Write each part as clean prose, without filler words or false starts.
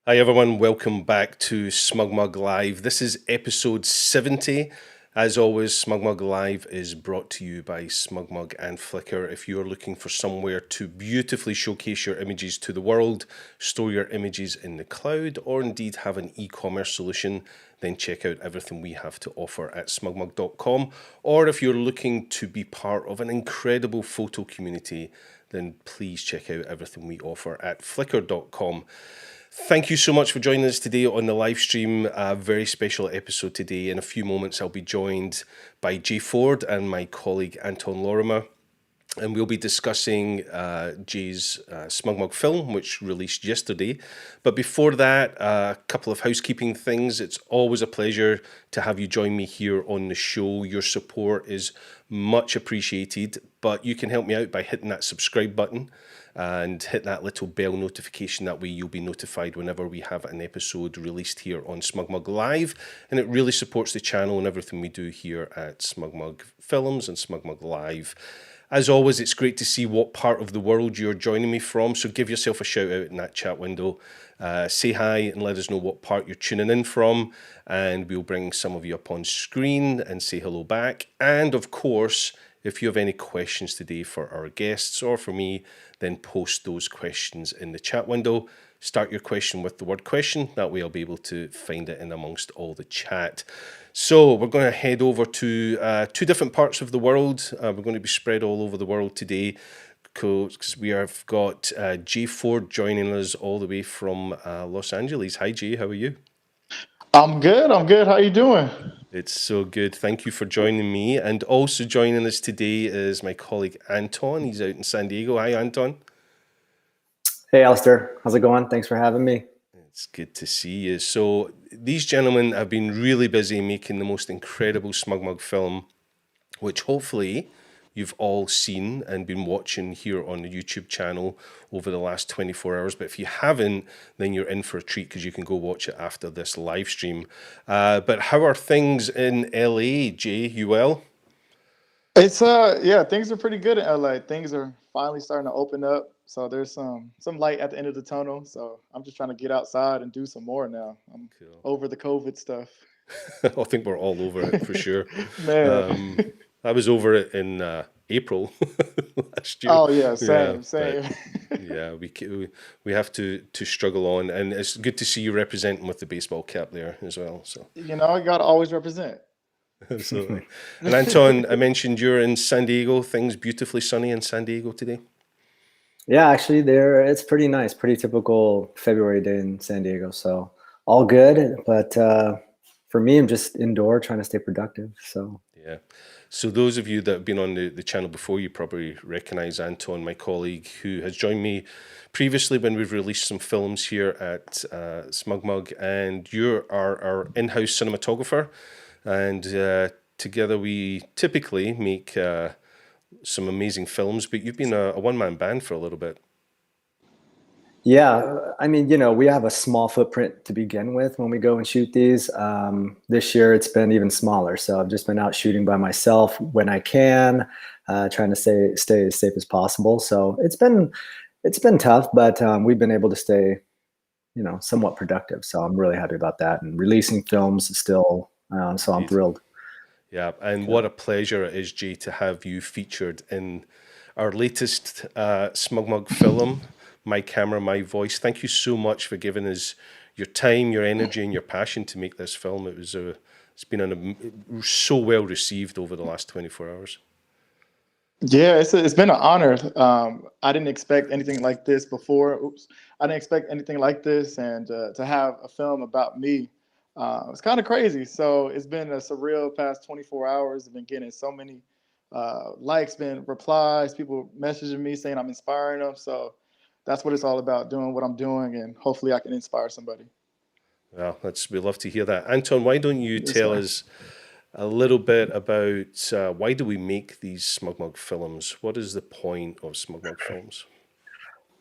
Hi everyone, welcome back to SmugMug Live. This is episode 70. As always, SmugMug Live is brought to you by SmugMug and Flickr. If you're looking for somewhere to beautifully showcase your images to the world, store your images in the cloud, or indeed have an e-commerce solution, then check out everything we have to offer at smugmug.com. Or if you're looking to be part of an incredible photo community, then please check out everything we offer at flickr.com. Thank you so much for joining us today on the live stream. A very special episode today. In a few moments, I'll be joined by Jay Ford and my colleague Anton Lorimer. And we'll be discussing Jay's SmugMug Film, which released yesterday. But before that, a couple of housekeeping things. It's always a pleasure to have you join me here on the show. Your support is much appreciated, but you can help me out by hitting that subscribe button and hit that little bell notification. That way you'll be notified whenever we have an episode released here on SmugMug Live, and it really supports the channel and everything we do here at SmugMug Films and SmugMug Live. As always, it's great to see what part of the world you're joining me from, so give yourself a shout out in that chat window. Say hi and let us know what part you're tuning in from, and we'll bring some of you up on screen and say hello back. And of course, if you have any questions today for our guests or for me, then post those questions in the chat window. Start your question with the word question. That way I'll be able to find it in amongst all the chat. So we're going to head over to two different parts of the world. We're going to be spread all over the world today because we have got Jay Ford joining us all the way from Los Angeles. Hi, Jay. How are you? I'm good. I'm good. How you doing? It's so good. Thank you for joining me. And also joining us today is my colleague Anton. He's out in San Diego. Hi, Anton. Hey, Alastair. How's it going? Thanks for having me. It's good to see you. So these gentlemen have been really busy making the most incredible SmugMug film, which hopefully you've all seen and been watching here on the YouTube channel over the last 24 hours. But if you haven't, then you're in for a treat because you can go watch it after this live stream. But how are things in LA, Jay? You well? It's yeah, things are pretty good in LA. Things are finally starting to open up. So there's some light at the end of the tunnel. So I'm just trying to get outside and do some more now. I'm Cool. over the COVID stuff. I think we're all over it for sure. Man. I was over it in April last year. Oh yeah, Yeah, same, but same. yeah, we have to struggle on, and it's good to see you representing with the baseball cap there as well. So You know, you gotta always represent. absolutely. And Anton, I mentioned you're in San Diego. Things beautifully sunny in San Diego today. Yeah, actually, it's pretty nice. Pretty typical February day in San Diego. So all good. But for me, I'm just indoor trying to stay productive. So Yeah. So those of you that have been on the channel before, you probably recognize Anton, my colleague, who has joined me previously when we've released some films here at SmugMug, and you're our in-house cinematographer, and together we typically make some amazing films, but you've been a one-man band for a little bit. yeah, I mean, we have a small footprint to begin with when we go and shoot these. This year, it's been even smaller. So I've just been out shooting by myself when I can, trying to stay as safe as possible. So it's been tough, but we've been able to stay somewhat productive. So I'm really happy about that. And releasing films is still, so I'm Indeed. thrilled. Yeah, and what a pleasure it is, Jay, to have you featured in our latest SmugMug film, My Camera, My Voice. Thank you so much for giving us your time, your energy, and your passion to make this film. It's been so well received over the last 24 hours. Yeah, it's been an honor. I didn't expect anything like this before. Oops, I didn't expect anything like this, and to have a film about me, it's kind of crazy. So it's been a surreal past 24 hours. I've been getting so many likes, been replies, people messaging me saying I'm inspiring them. So that's what it's all about, doing what I'm doing, and hopefully I can inspire somebody. Well, we love to hear that. Anton, why don't you Yes, tell sir. us a little bit about why do we make these SmugMug films? What is the point of SmugMug films?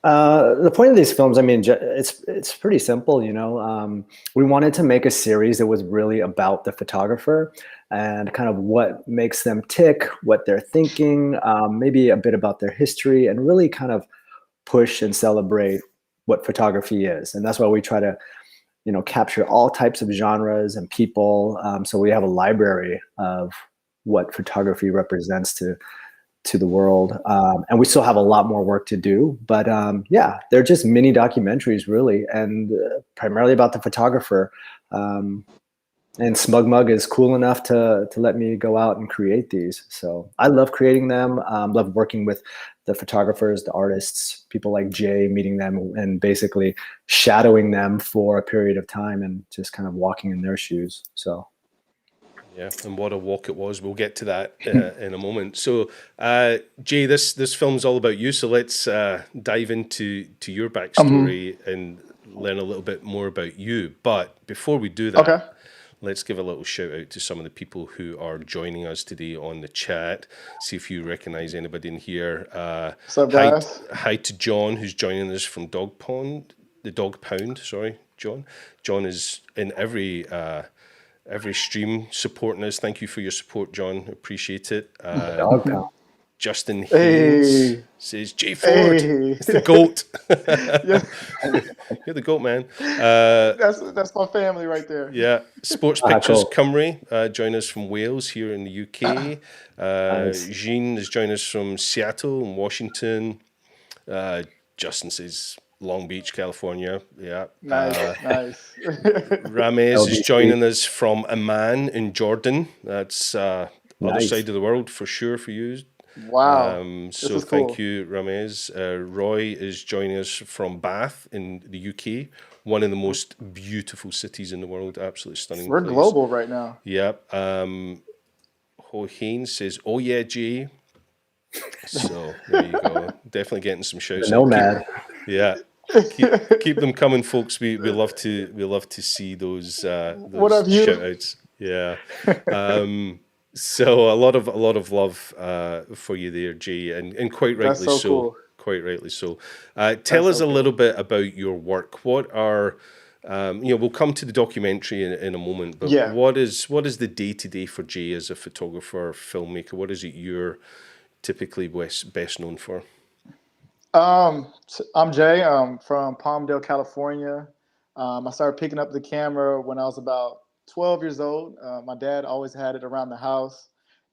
The point of these films, I mean, it's pretty simple. We wanted to make a series that was really about the photographer and kind of what makes them tick, what they're thinking, maybe a bit about their history, and really kind of push and celebrate what photography is. And that's why we try to, capture all types of genres and people. So we have a library of what photography represents to the world. And we still have a lot more work to do, but yeah, they're just mini documentaries really, and primarily about the photographer. And SmugMug is cool enough to let me go out and create these. So I love creating them. Love working with the photographers, the artists, people like Jay, meeting them and basically shadowing them for a period of time and just kind of walking in their shoes. So. Yeah, and what a walk it was. We'll get to that in a moment. So, Jay, this film's all about you. So let's dive into your backstory and learn a little bit more about you. But before we do that, let's give a little shout out to some of the people who are joining us today on the chat. See if you recognize anybody in here. What's up, guys? Hi to John, who's joining us from Dog Pound. Sorry, John. John is in every stream supporting us. Thank you for your support, John. Appreciate it. Justin Haynes says, Jay Ford, it's the GOAT. You're the GOAT, man. That's my family right there. Yeah. Sports Pictures Cymru join us from Wales here in the UK. Nice. Jean is joining us from Seattle and Washington. Justin says Long Beach, California. Yeah. Nice. Ramez is joining us from Amman in Jordan. That's other side of the world for sure for you. Wow. So thank you, Ramez. Roy is joining us from Bath in the UK, one of the most beautiful cities in the world. Absolutely stunning. We're place. global right now. Yeah. Ho Haynes says, "Oh yeah, G." So there you go. Definitely getting some shouts. Nomad. Keep them coming, folks. We love to see those What up, you? shout outs. Yeah. So a lot of love for you there, Jay, and quite rightly That's so cool. Quite rightly so. Tell us a little bit about your work. What are we'll come to the documentary in a moment, but what is the day-to-day for Jay as a photographer, filmmaker? What is it you're typically best known for? I'm Jay. I'm from Palmdale, California. I started picking up the camera when I was about 12 years old. My dad always had it around the house,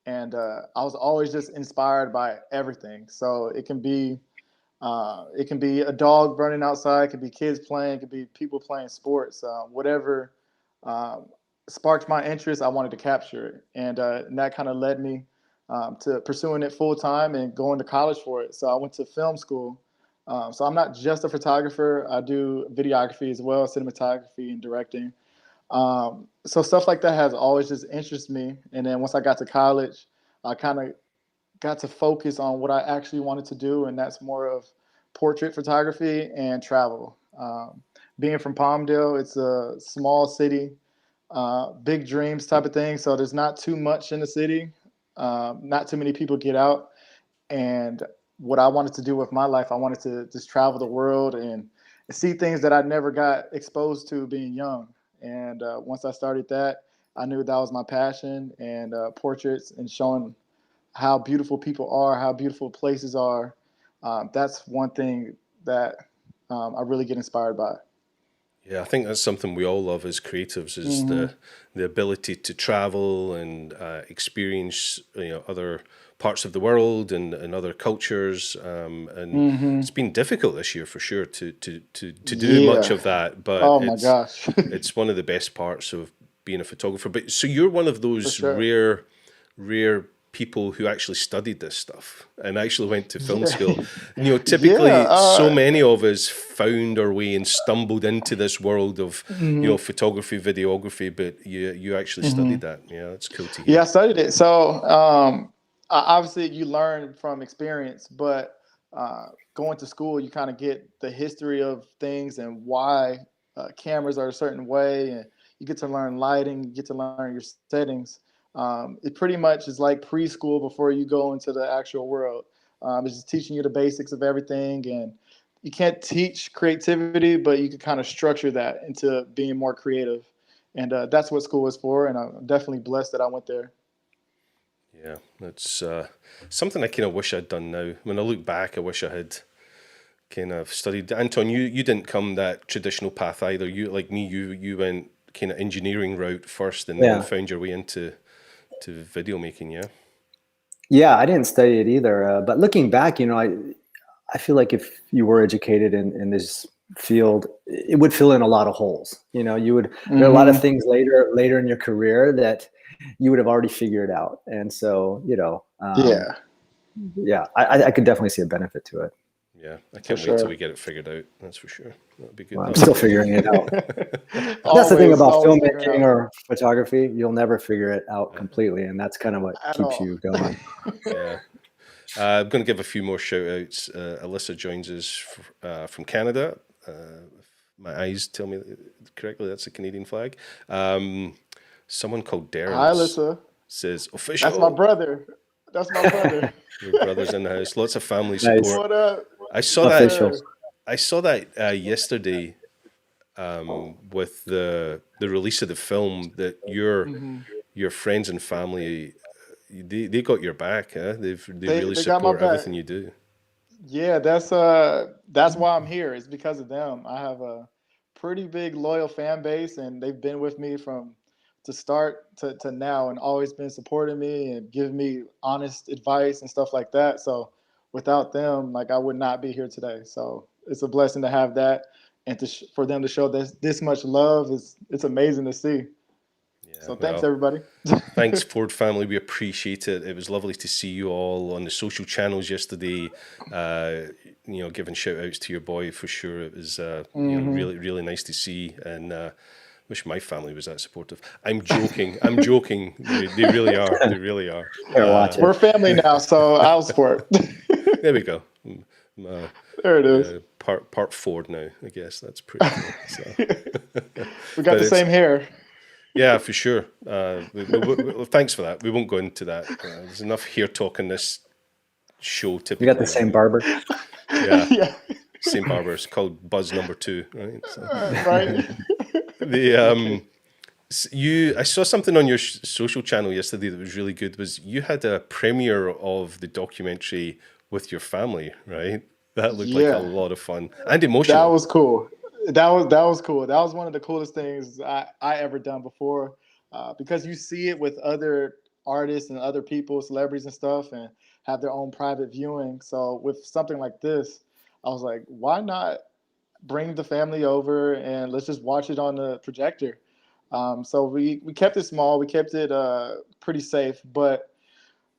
and I was always just inspired by everything. So it can be a dog running outside, it could be kids playing, it could be people playing sports, whatever sparked my interest, I wanted to capture it, and that kind of led me to pursuing it full time and going to college for it. So I went to film school. So I'm not just a photographer. I do videography as well, cinematography and directing. So stuff like that has always just interested me. And then once I got to college, I kind of got to focus on what I actually wanted to do, and that's more of portrait photography and travel. Being from Palmdale, it's a small city, big dreams type of thing. So there's not too much in the city. Not too many people get out. And what I wanted to do with my life, I wanted to just travel the world and see things that I never got exposed to being young. And once I started that, I knew that was my passion, and portraits and showing how beautiful people are, how beautiful places are. That's one thing that I really get inspired by. Yeah, I think that's something we all love as creatives is the ability to travel and experience other parts of the world and other cultures. And it's been difficult this year for sure to do much of that. But my gosh, it's one of the best parts of being a photographer. But so you're one of those rare people who actually studied this stuff and actually went to film school. Typically so many of us found our way and stumbled into this world of photography, videography, but you actually studied that. Yeah, that's cool to hear. Yeah, I studied it. So obviously you learn from experience, but going to school, you kind of get the history of things and why cameras are a certain way, and you get to learn lighting, you get to learn your settings. It pretty much is like preschool before you go into the actual world. It's just teaching you the basics of everything, and you can't teach creativity, but you can kind of structure that into being more creative. And that's what school is for, and I'm definitely blessed that I went there. Yeah, that's something I kind of wish I'd done now. When I look back, I wish I had kind of studied. Anton, you didn't come that traditional path either. You, like me, you went kind of engineering route first, and then found your way into video making. Yeah. Yeah, I didn't study it either. But looking back, I feel like if you were educated in this field, it would fill in a lot of holes. You would, there are a lot of things later in your career that you would have already figured out. And so, I could definitely see a benefit to it. Yeah, I can't wait till we get it figured out. That's for sure. That'll be good. Well, I'm still figuring it out. That's the thing about filmmaking or photography. You'll never figure it out completely. And that's kind of what keeps you going. Yeah. I'm going to give a few more shout outs. Alyssa joins us from Canada. If my eyes tell me correctly, that's a Canadian flag. Someone called Darren. Hi, Alyssa. Says official. That's my brother. Your brother's in the house. Lots of family support. Nice. What up? I saw that yesterday with the release of the film, that your friends and family, they got your back, huh? They really support everything you do. Yeah, that's why I'm here. It's because of them. I have a pretty big loyal fan base, and they've been with me from to start to now, and always been supporting me and giving me honest advice and stuff like that. So without them, like, I would not be here today. So it's a blessing to have that, and for them to show this much love it's amazing to see. Yeah, so thanks, everybody. Thanks, Ford family. We appreciate it. It was lovely to see you all on the social channels yesterday. Giving shout outs to your boy for sure. It was really, really nice to see, and wish my family was that supportive. I'm joking. They really are. They really are. We're family now, so I'll support. There we go. There it is. Part Ford now, I guess. That's pretty cool. So. We got the same hair. Yeah, for sure. Thanks for that. We won't go into that. There's enough hair talk in this show. Typically, you got the same barber. Yeah. Same barber. It's called Buzz Number 2, right? So. Right. I saw something on your social channel yesterday that was really good. Was you had a premiere of the documentary with your family, right? That looked like a lot of fun and emotional. That was cool. That was cool. That was one of the coolest things I ever done before, because you see it with other artists and other people, celebrities and stuff, and have their own private viewing. So with something like this, I was like, why not bring the family over and let's just watch it on the projector? So we kept it small. We kept it pretty safe. But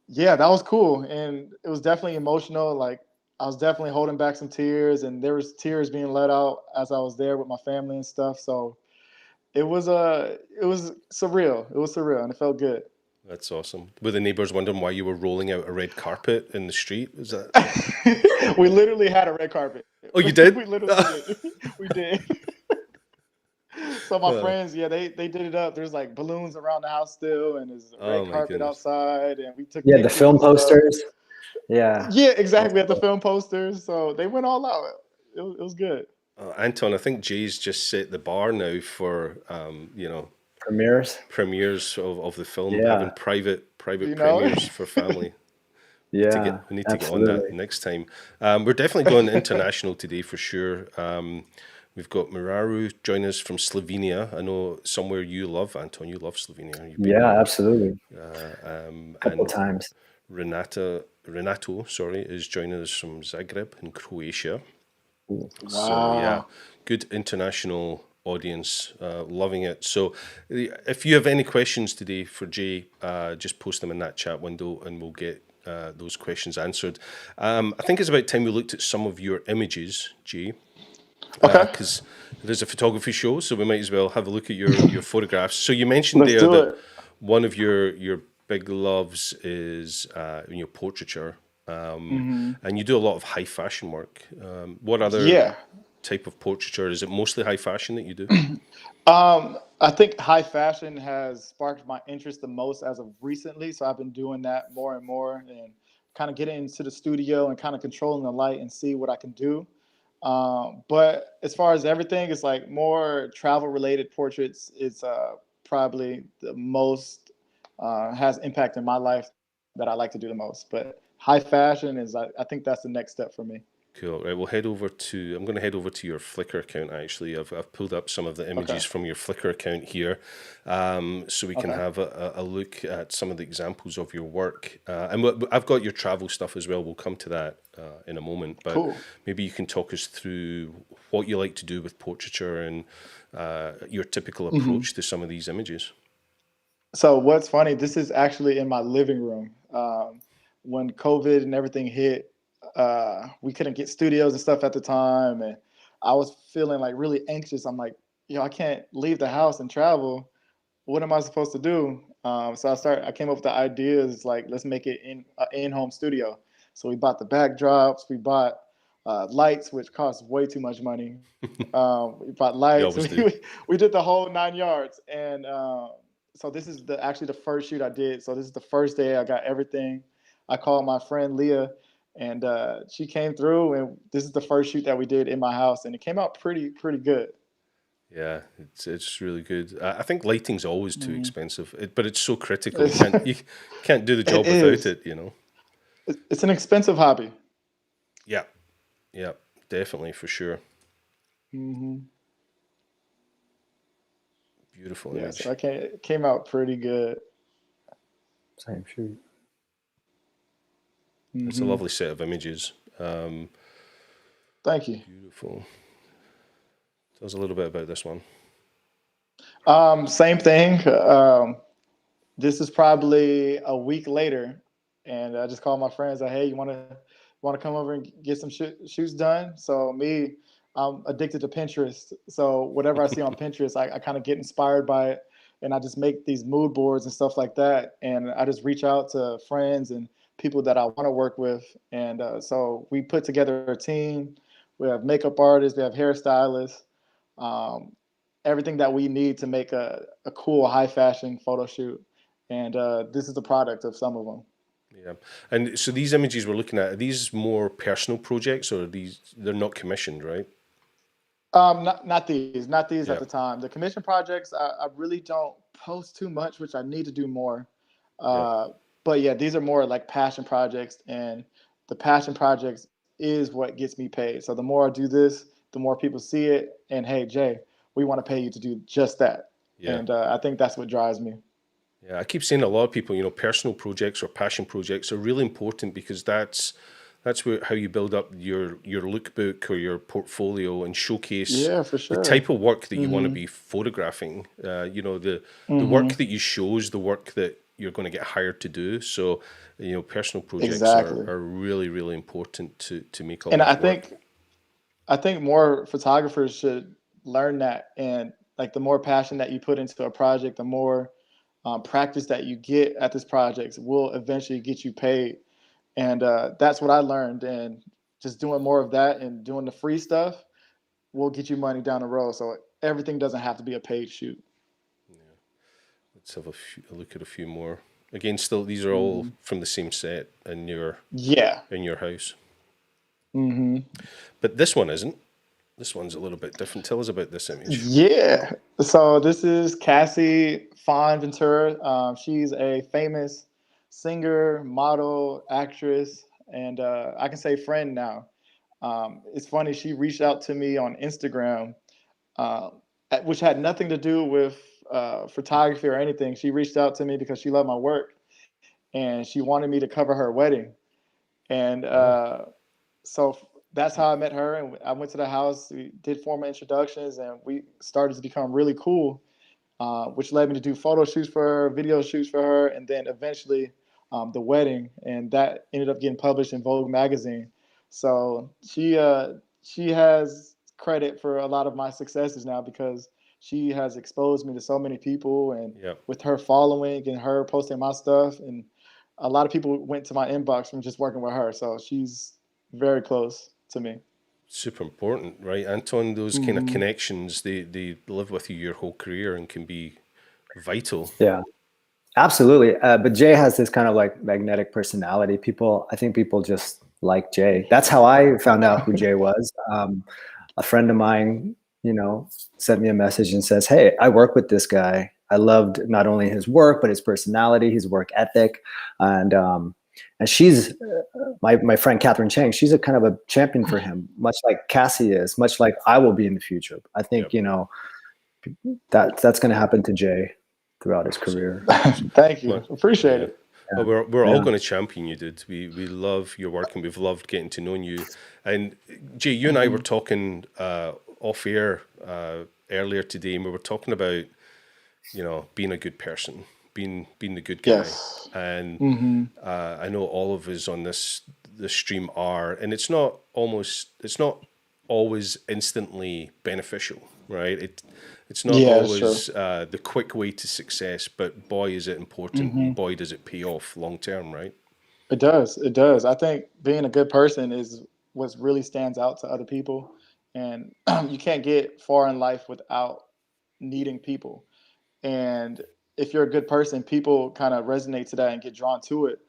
yeah, that was cool. And it was definitely emotional. Like, I was definitely holding back some tears, and there was tears being let out as I was there with my family and stuff. So it was surreal. It was surreal, and it felt good. That's awesome. Were the neighbors wondering why you were rolling out a red carpet in the street? Is that? We literally had a red carpet. Oh, you did? We literally did. We did. So my friends, they did it up. There's like balloons around the house still, and there's a red carpet outside, and we took the film posters. Yeah, exactly. We had the film posters, so they went all out. It was good. Anton, I think Jay's just set the bar now for premieres of the film, having private premieres for family. We need to get on that next time. We're definitely going international today for sure. We've got Miraru joining us from Slovenia. I know somewhere you love, Anton. You love Slovenia. Absolutely. A couple times. Renato, is joining us from Zagreb in Croatia. Wow. So good international audience, loving it. So if you have any questions today for Jay, just post them in that chat window and we'll get those questions answered. I think it's about time we looked at some of your images, Jay. Okay. Because there's a photography show, so we might as well have a look at your photographs. So you mentioned that one of your big loves is portraiture, and you do a lot of high fashion work. What other type of portraiture? Is it mostly high fashion that you do? I think high fashion has sparked my interest the most as of recently. So I've been doing that more and more, and kind of getting into the studio and kind of controlling the light and see what I can do. But as far as everything, it's like more travel related portraits. It's probably the most has impact in my life that I like to do the most. But high fashion is, I think that's the next step for me. Cool. Right, we'll head over to. I'm going to head over to your Flickr account. Actually, I've pulled up some of the images Okay. from your Flickr account here, so we can Okay. have a look at some of the examples of your work. And I've got your travel stuff as well. We'll come to that in a moment. But Cool. maybe you can talk us through what you like to do with portraiture and your typical approach to some of these images. So what's funny, this is actually in my living room. When COVID and everything hit, we couldn't get studios and stuff at the time, and I was feeling like really anxious. I'm like, yo, I can't leave the house and travel. What am I supposed to do? So I came up with the ideas like, let's make it in-home studio. So we bought the backdrops, we bought lights, which cost way too much money. We bought You lights. always do. We did the whole 9 yards, and so this is actually the first shoot I did. So this is the first day I got everything. I called my friend Leah, and she came through, and this is the first shoot that we did in my house, and it came out pretty good. Yeah, it's really good. I think lighting's always too Mhm. expensive, but it's so critical. You It's, can't do the it job without is. it. You know. It's an expensive hobby. Yeah, yeah, definitely for sure. Hmm. Beautiful Yeah, so image. it came out pretty good. Same shoot. It's a Hmm. lovely set of images. Thank you. Beautiful. Tell us a little bit about this one. Same thing. This is probably a week later, and I just called my friends. Like, hey, you want to come over and get some shoots done? So me, I'm addicted to Pinterest. So whatever I see on Pinterest, I kind of get inspired by it, and I just make these mood boards and stuff like that. And I just reach out to friends and people that I want to work with, and so we put together a team. We have makeup artists, we have hairstylists, um, everything that we need to make a cool high fashion photo shoot. And this is the product of some of them. Yeah, and so these images we're looking at, are these more personal projects, or are they're not commissioned, right? Not these at Yeah, the time. The commission projects, I really don't post too much, which I need to do more. yeah, Uh, but yeah, these are more like passion projects, and the passion projects is what gets me paid. So the more I do this, the more people see it, and hey, Jay, we want to pay you to do just that. yeah. And I think that's what drives me. Yeah, I keep saying to a lot of people, personal projects or passion projects are really important because that's how you build up your lookbook or your portfolio and showcase Yeah, for the sure. type of work that you want to Hmm. be photographing. The work Hmm. that you show is the work that you're going to get hired to do. So, personal projects are, Exactly. are really, really important to make all And that work. I think more photographers should learn that. And like the more passion that you put into a project, the more practice that you get at this project will eventually get you paid. And that's what I learned. And just doing more of that and doing the free stuff will get you money down the road. So everything doesn't have to be a paid shoot. Let's have a look at a few more. Again, still these are all Hmm. from the same set Yeah. in your house, Hmm. but this one isn't. This one's a little bit different. Tell us about this image. Yeah. So this is Cassie Fawn Ventura. She's a famous singer, model, actress, and I can say friend now. It's funny. She reached out to me on Instagram, uh, which had nothing to do with photography or anything. She reached out to me because she loved my work, and she wanted me to cover her wedding. And Oh, so that's how I met her. And I went to the house, we did formal introductions, and we started to become really cool, which led me to do photo shoots for her, video shoots for her, and then eventually the wedding. And that ended up getting published in Vogue magazine. So she has credit for a lot of my successes now because she has exposed me to so many people, and yeah. with her following and her posting my stuff, and a lot of people went to my inbox from just working with her. So she's very close to me. Super important, right, Anton? Those kind of Hmm. connections, they live with you your whole career and can be vital. Yeah, absolutely. But Jay has this kind of like magnetic personality. I think people just like Jay. That's how I found out who Jay was. A friend of mine, sent me a message and says, "Hey, I work with this guy. I loved not only his work, but his personality, his work ethic." And And she's my friend Catherine Chang. She's a kind of a champion for him, much like Cassie is, much like I will be in the future. I think that's going to happen to Jay throughout his career. Thank you, appreciate it. Well, we're all going to champion you, dude. We love your work, and we've loved getting to know you. And Jay, you and I were talking off air earlier today, and we were talking about being a good person, being the good guy. Yes. And I know all of us on this stream are, and it's not always instantly beneficial, right? It's not always the quick way to success, but boy, is it important. And boy, does it pay off long term, right? It does. I think being a good person is what really stands out to other people. And you can't get far in life without needing people. And if you're a good person, people kind of resonate to that and get drawn to it.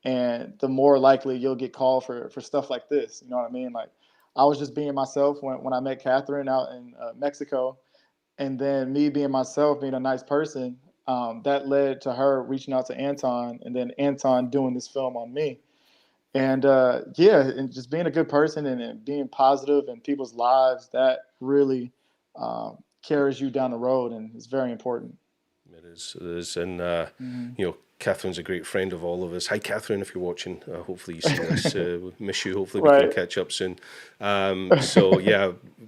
And the more likely you'll get called for stuff like this. You know what I mean? Like, I was just being myself when I met Catherine out in Mexico. And then me being myself, being a nice person, that led to her reaching out to Anton, and then Anton doing this film on me. And and just being a good person and being positive in people's lives, that really carries you down the road, and it's very important. It is. And, Catherine's a great friend of all of us. Hi, Catherine, if you're watching. Hopefully you see this. We miss you. Hopefully we can catch up soon.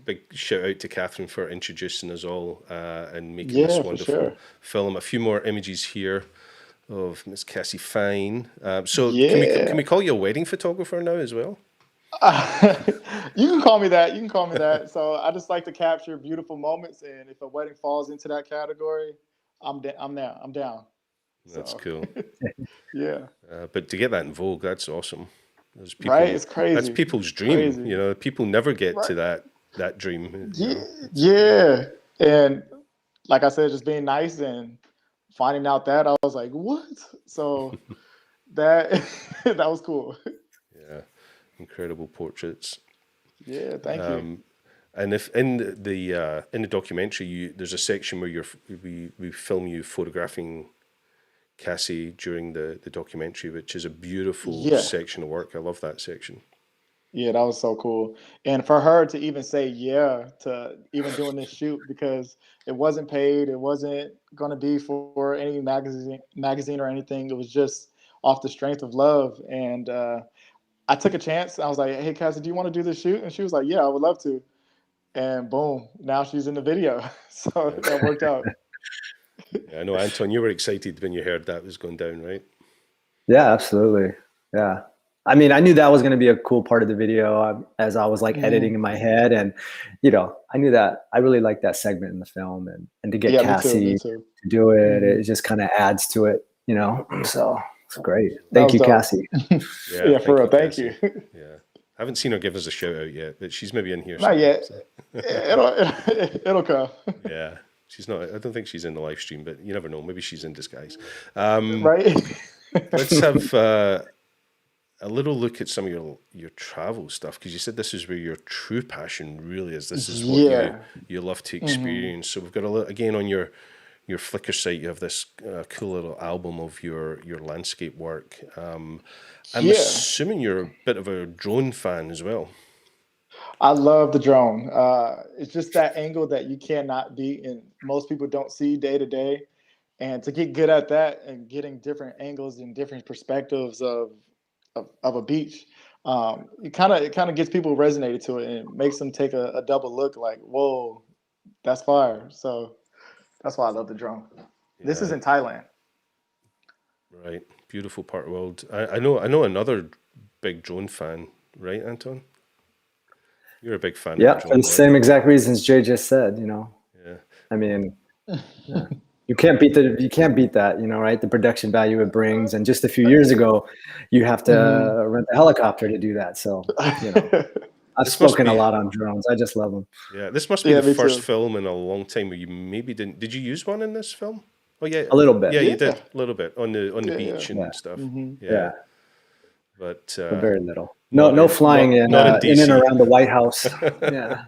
Big shout out to Catherine for introducing us all and making this wonderful film. A few more images here of Miss Cassie Fawn. Can we call you a wedding photographer now as well? You can call me that. So I just like to capture beautiful moments, and if a wedding falls into that category, I'm down. That's cool. Yeah. But to get that in Vogue, that's awesome. Those people, right? It's crazy. That's people's dream. Crazy. People never get to that dream. Yeah. And like I said, just being nice and finding out that, I was like, what? So that was cool. Yeah. Incredible portraits. Yeah, thank you. And if in the documentary, there's a section where we film you photographing Cassie during the documentary, which is a beautiful section of work. I love that section. Yeah, that was so cool. And for her to even say to even doing this shoot, because it wasn't paid, it wasn't going to be for any magazine or anything. It was just off the strength of love. And I took a chance. I was like, hey, Cassie, do you want to do this shoot? And she was like, yeah, I would love to. And boom, now she's in the video. So that worked out. Yeah, I know, Anton, you were excited when you heard that was going down, right? Yeah, absolutely. Yeah. I mean, I knew that was going to be a cool part of the video as I was editing in my head. And, I knew that I really liked that segment in the film, and to get Cassie to do it, it just kind of adds to it, so it's great. Thank you, Cassie. Yeah, for real. Thank you. Yeah. I haven't seen her give us a shout out yet, but she's maybe in here. Not yet. So. It'll come. Yeah. She's not. I don't think she's in the live stream, but you never know. Maybe she's in disguise. Right. Let's have a little look at some of your travel stuff, because you said this is where your true passion really is. This is what you love to experience. So we've got again on your Flickr site. You have this cool little album of your landscape work. I'm assuming you're a bit of a drone fan as well. I love the drone. It's just that angle that you cannot beat, and most people don't see day to day. And to get good at that and getting different angles and different perspectives of a beach, it kind of gets people resonated to it, and makes them take a double look, like, whoa, that's fire. So that's why I love the drone. Yeah. This is in Thailand. Right. Beautiful part of the world. I know another big drone fan, right, Anton? You're a big fan. Yeah, for the same exact reasons Jay just said, Yeah. I mean, you can't beat that, right? The production value it brings. And just a few years ago, you have to rent a helicopter to do that. So, I've spoken a lot on drones. I just love them. Yeah, this must be the first film in a long time where you maybe didn't. Did you use one in this film? Oh yeah, a little bit. Yeah, you did a little bit on the beach and stuff. Yeah, but very little. No flying in and around the White House. Yeah.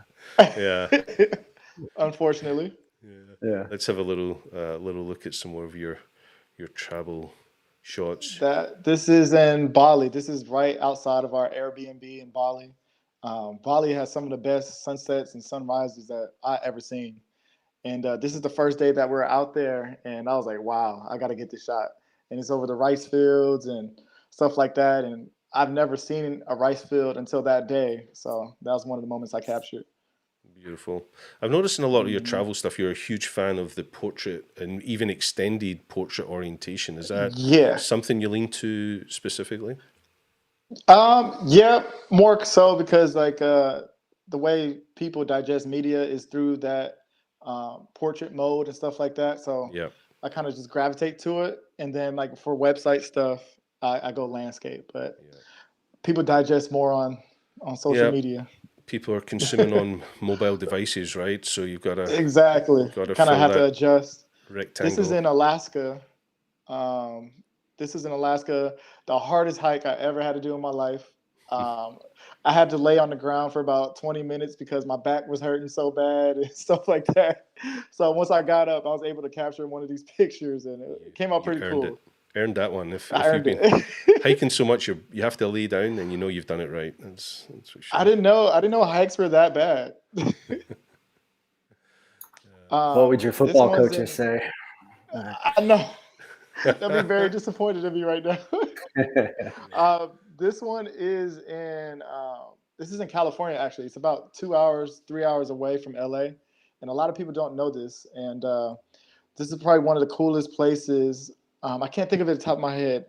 Unfortunately. Yeah. Let's have a little look at some more of your travel shots? This is in Bali. This is right outside of our Airbnb in Bali. Bali has some of the best sunsets and sunrises that I ever seen. And this is the first day that we're out there, and I was like, wow, I got to get this shot. And it's over the rice fields and stuff like that. And I've never seen a rice field until that day. So that was one of the moments I captured. Beautiful. I've noticed in a lot of your travel stuff, you're a huge fan of the portrait and even extended portrait orientation. Is that Yeah. something you lean to specifically? Yeah, more so because like the way people digest media is through that portrait mode and stuff like that. So Yeah. I kind of just gravitate to it. And then like for website stuff, I go landscape. But people digest more on social Yeah. media. People are consuming on mobile devices, right? So you've got to Exactly. Kind of fill have to that adjust. This is rectangle. in Alaska. Um, this is in Alaska. The hardest hike I ever had to do in my life. I had to lay on the ground for about 20 minutes because my back was hurting so bad and stuff like that. So once I got up, I was able to capture one of these pictures, and it came out You pretty earned it. cool. Earned that one. If I you've earned been it. hiking so much, you have to lay down, and you know you've done it right. That's for I sure. didn't know. I didn't know hikes were that bad. What would your This football one's coaches in. say? I know. They'll be very disappointed in me right now. This one is in this is in California actually. It's about 2 hours, 3 hours away from LA, and a lot of people don't know this. And this is probably one of the coolest places. I can't think of it at the top of my head.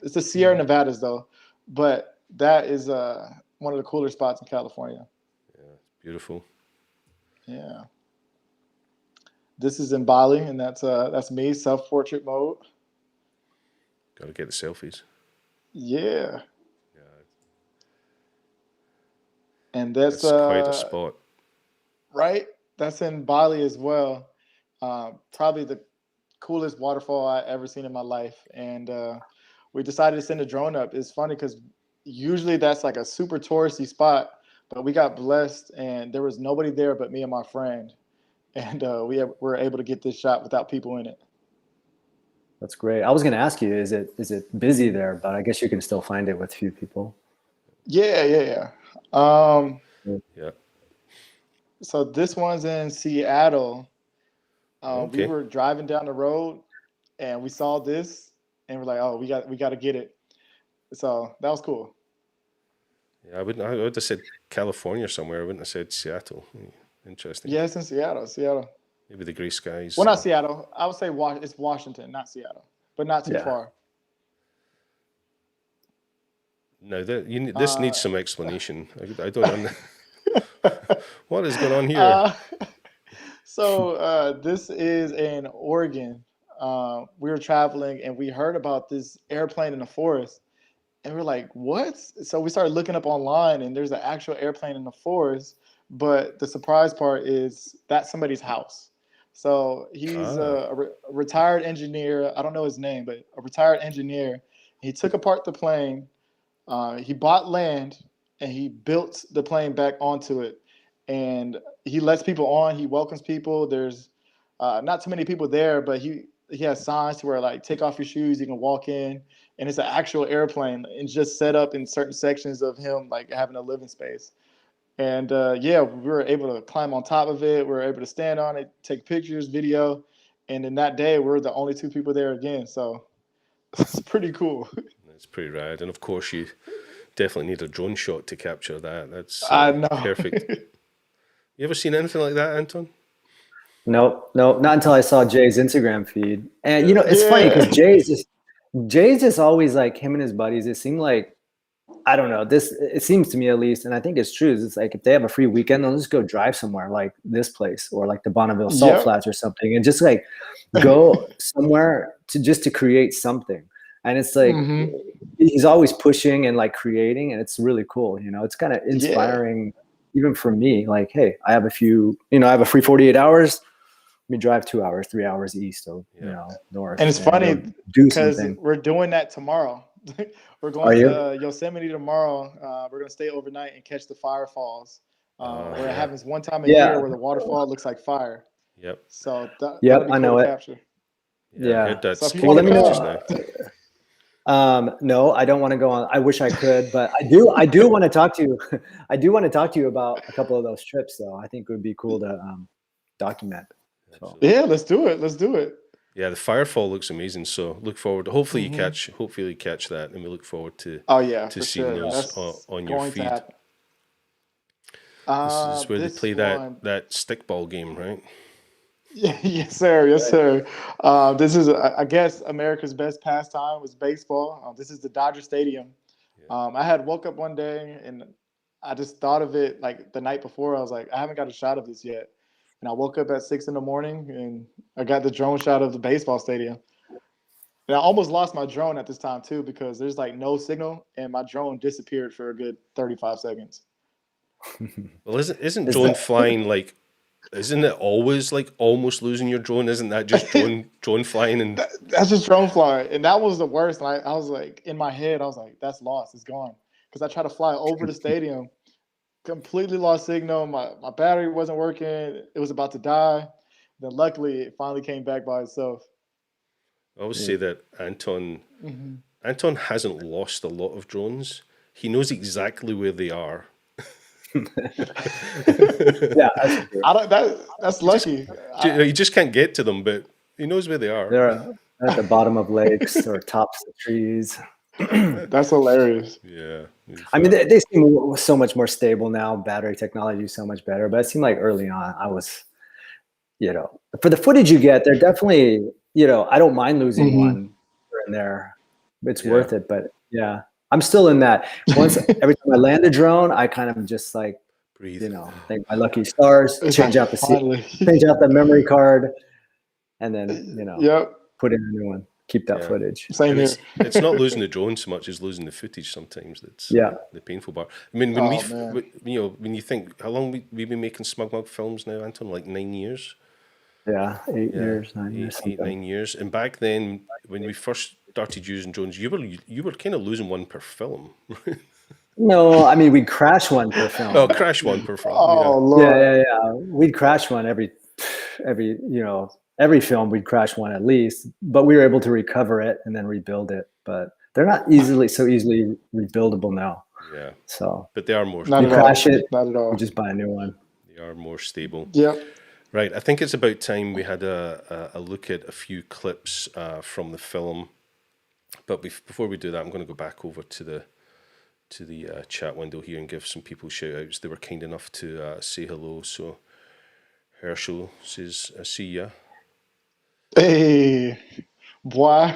It's the Sierra Nevadas though, but that is one of the cooler spots in California. Yeah, beautiful. Yeah. This is in Bali, and that's me, self-portrait mode. Got to get the selfies. Yeah. Yeah, And that's that's quite a spot. right. That's in Bali as well. Probably the coolest waterfall I ever seen in my life. And we decided to send a drone up. It's funny because usually that's like a super touristy spot, but we got blessed and there was nobody there but me and my friend, and were able to get this shot without people in it. That's great. I was going to ask you, is it busy there? But I guess you can still find it with few people. Yeah. Yeah. So this one's in Seattle. We Okay. were driving down the road and we saw this and we're like, oh, we got to get it. So that was cool. Yeah, I would have said California somewhere. I wouldn't have said Seattle. Interesting. Yeah, it's in Seattle. Maybe the gray skies. Well, not Seattle. I would say it's Washington, not Seattle, but not too far. Now this needs some explanation. I don't know. What is going on here? So this is in Oregon. We were traveling and we heard about this airplane in the forest. And we're like, what? So we started looking up online and there's an actual airplane in the forest. But the surprise part is that's somebody's house. So he's a retired engineer. I don't know his name, but a retired engineer. He took apart the plane. He bought land and he built the plane back onto it. And he lets people on. He welcomes people. There's not too many people there, but he has signs to where like take off your shoes. You can walk in, and it's an actual airplane and just set up in certain sections of him like having a living space. And we were able to climb on top of it. We were able to stand on it, take pictures, video. And in that day, we're the only two people there again. So it's pretty cool. It's pretty rad. And of course, you definitely need a drone shot to capture that. That's I know. perfect. You ever seen anything like that, Anton? Nope, not until I saw Jay's Instagram feed. And it's funny because Jay's just always like him and his buddies. It seemed like, I don't know, it seems to me at least, and I think it's true. It's like if they have a free weekend, they'll just go drive somewhere like this place or like the Bonneville Salt Flats or something, and just like go somewhere to create something. And it's like he's always pushing and like creating, and it's really cool. It's kind of inspiring, even for me. Like, hey, I have a free 48 hours. Let me drive 2 hours, 3 hours east of north. And it's funny because we're doing that tomorrow. We're going to Yosemite tomorrow. We're going to stay overnight and catch the fire falls. Where it happens one time a year where the waterfall looks like fire. Yep. So that'll be cool to capture. Yeah, I heard So that's if you kicking want to off know. just come, now. No, I don't want to go on. I wish I could, but I do want to talk to you. I do want to talk to you about a couple of those trips, though. I think it would be cool to document. So Absolutely. yeah, let's do it. Let's do it. Yeah, the Firefall looks amazing. So look forward. Hopefully Hmm. you catch that, and we look forward Oh yeah, to for seeing sure. those That's on your going to feed. happen. This is where they This play one. that stickball game, right? Yeah, yes, sir. Yes, sir. This is, I guess, America's best pastime was baseball. This is the Dodger Stadium. Yeah. I had woke up one day and I just thought of it like the night before. I was like, I haven't got a shot of this yet. And I woke up at 6 in the morning and I got the drone shot of the baseball stadium. And I almost lost my drone at this time too because there's like no signal and my drone disappeared for a good 35 seconds. Well, isn't is drone that flying like? Isn't it always like almost losing your drone? Isn't that just drone flying and That's just drone flying, and that was the worst. And I was like, in my head, I was like, "That's lost. It's gone." Because I tried to fly over the stadium, completely lost signal. My battery wasn't working. It was about to die. Then luckily, it finally came back by itself. I always say yeah, that Hmm. Anton hasn't lost a lot of drones. He knows exactly where they are. that's true. I don't. That's He just lucky. he just can't get to them, but he knows where they are. They're at the bottom of lakes or tops of trees. That's hilarious. Yeah. I mean, they seem so much more stable now. Battery technology is so much better. But it seemed like early on, I was, for the footage you get, they're definitely, I don't mind losing Hmm. one here and there. It's Yeah. worth it. But yeah, I'm still in that. Every time I land a drone, I kind of just like, Breathe. thank my lucky stars, It's like change out the finally. change out the memory card, and then, Yep. put in a new one. Keep that Yeah. footage. Same And here. it's not losing the drone so much as losing the footage sometimes. That's Yeah. the painful part. I mean, Oh man. when you think how long we've been making SmugMug films now, Anton, like 9 years. Yeah. 8 years, 9 years, Eight, something. 9 years. And back then, when we first started using drones, you were kind of losing one per film. No, I mean, we'd crash one per Oh, film. crash one per film. Yeah. Oh Yeah, Lord. yeah, yeah. We'd crash one every film we'd crash one at least, but we were able to recover it and then rebuild it. But they're not so easily rebuildable now. Yeah. So But they are more. Not you at all. crash it, Not at you all. just buy a new one. They are more stable. Yep. Right. I think it's about time we had a look at a few clips from the film. But before we do that, I'm going to go back over to the chat window here and give some people shout outs. They were kind enough to say hello. So Herschel says, I see ya. Hey, boy.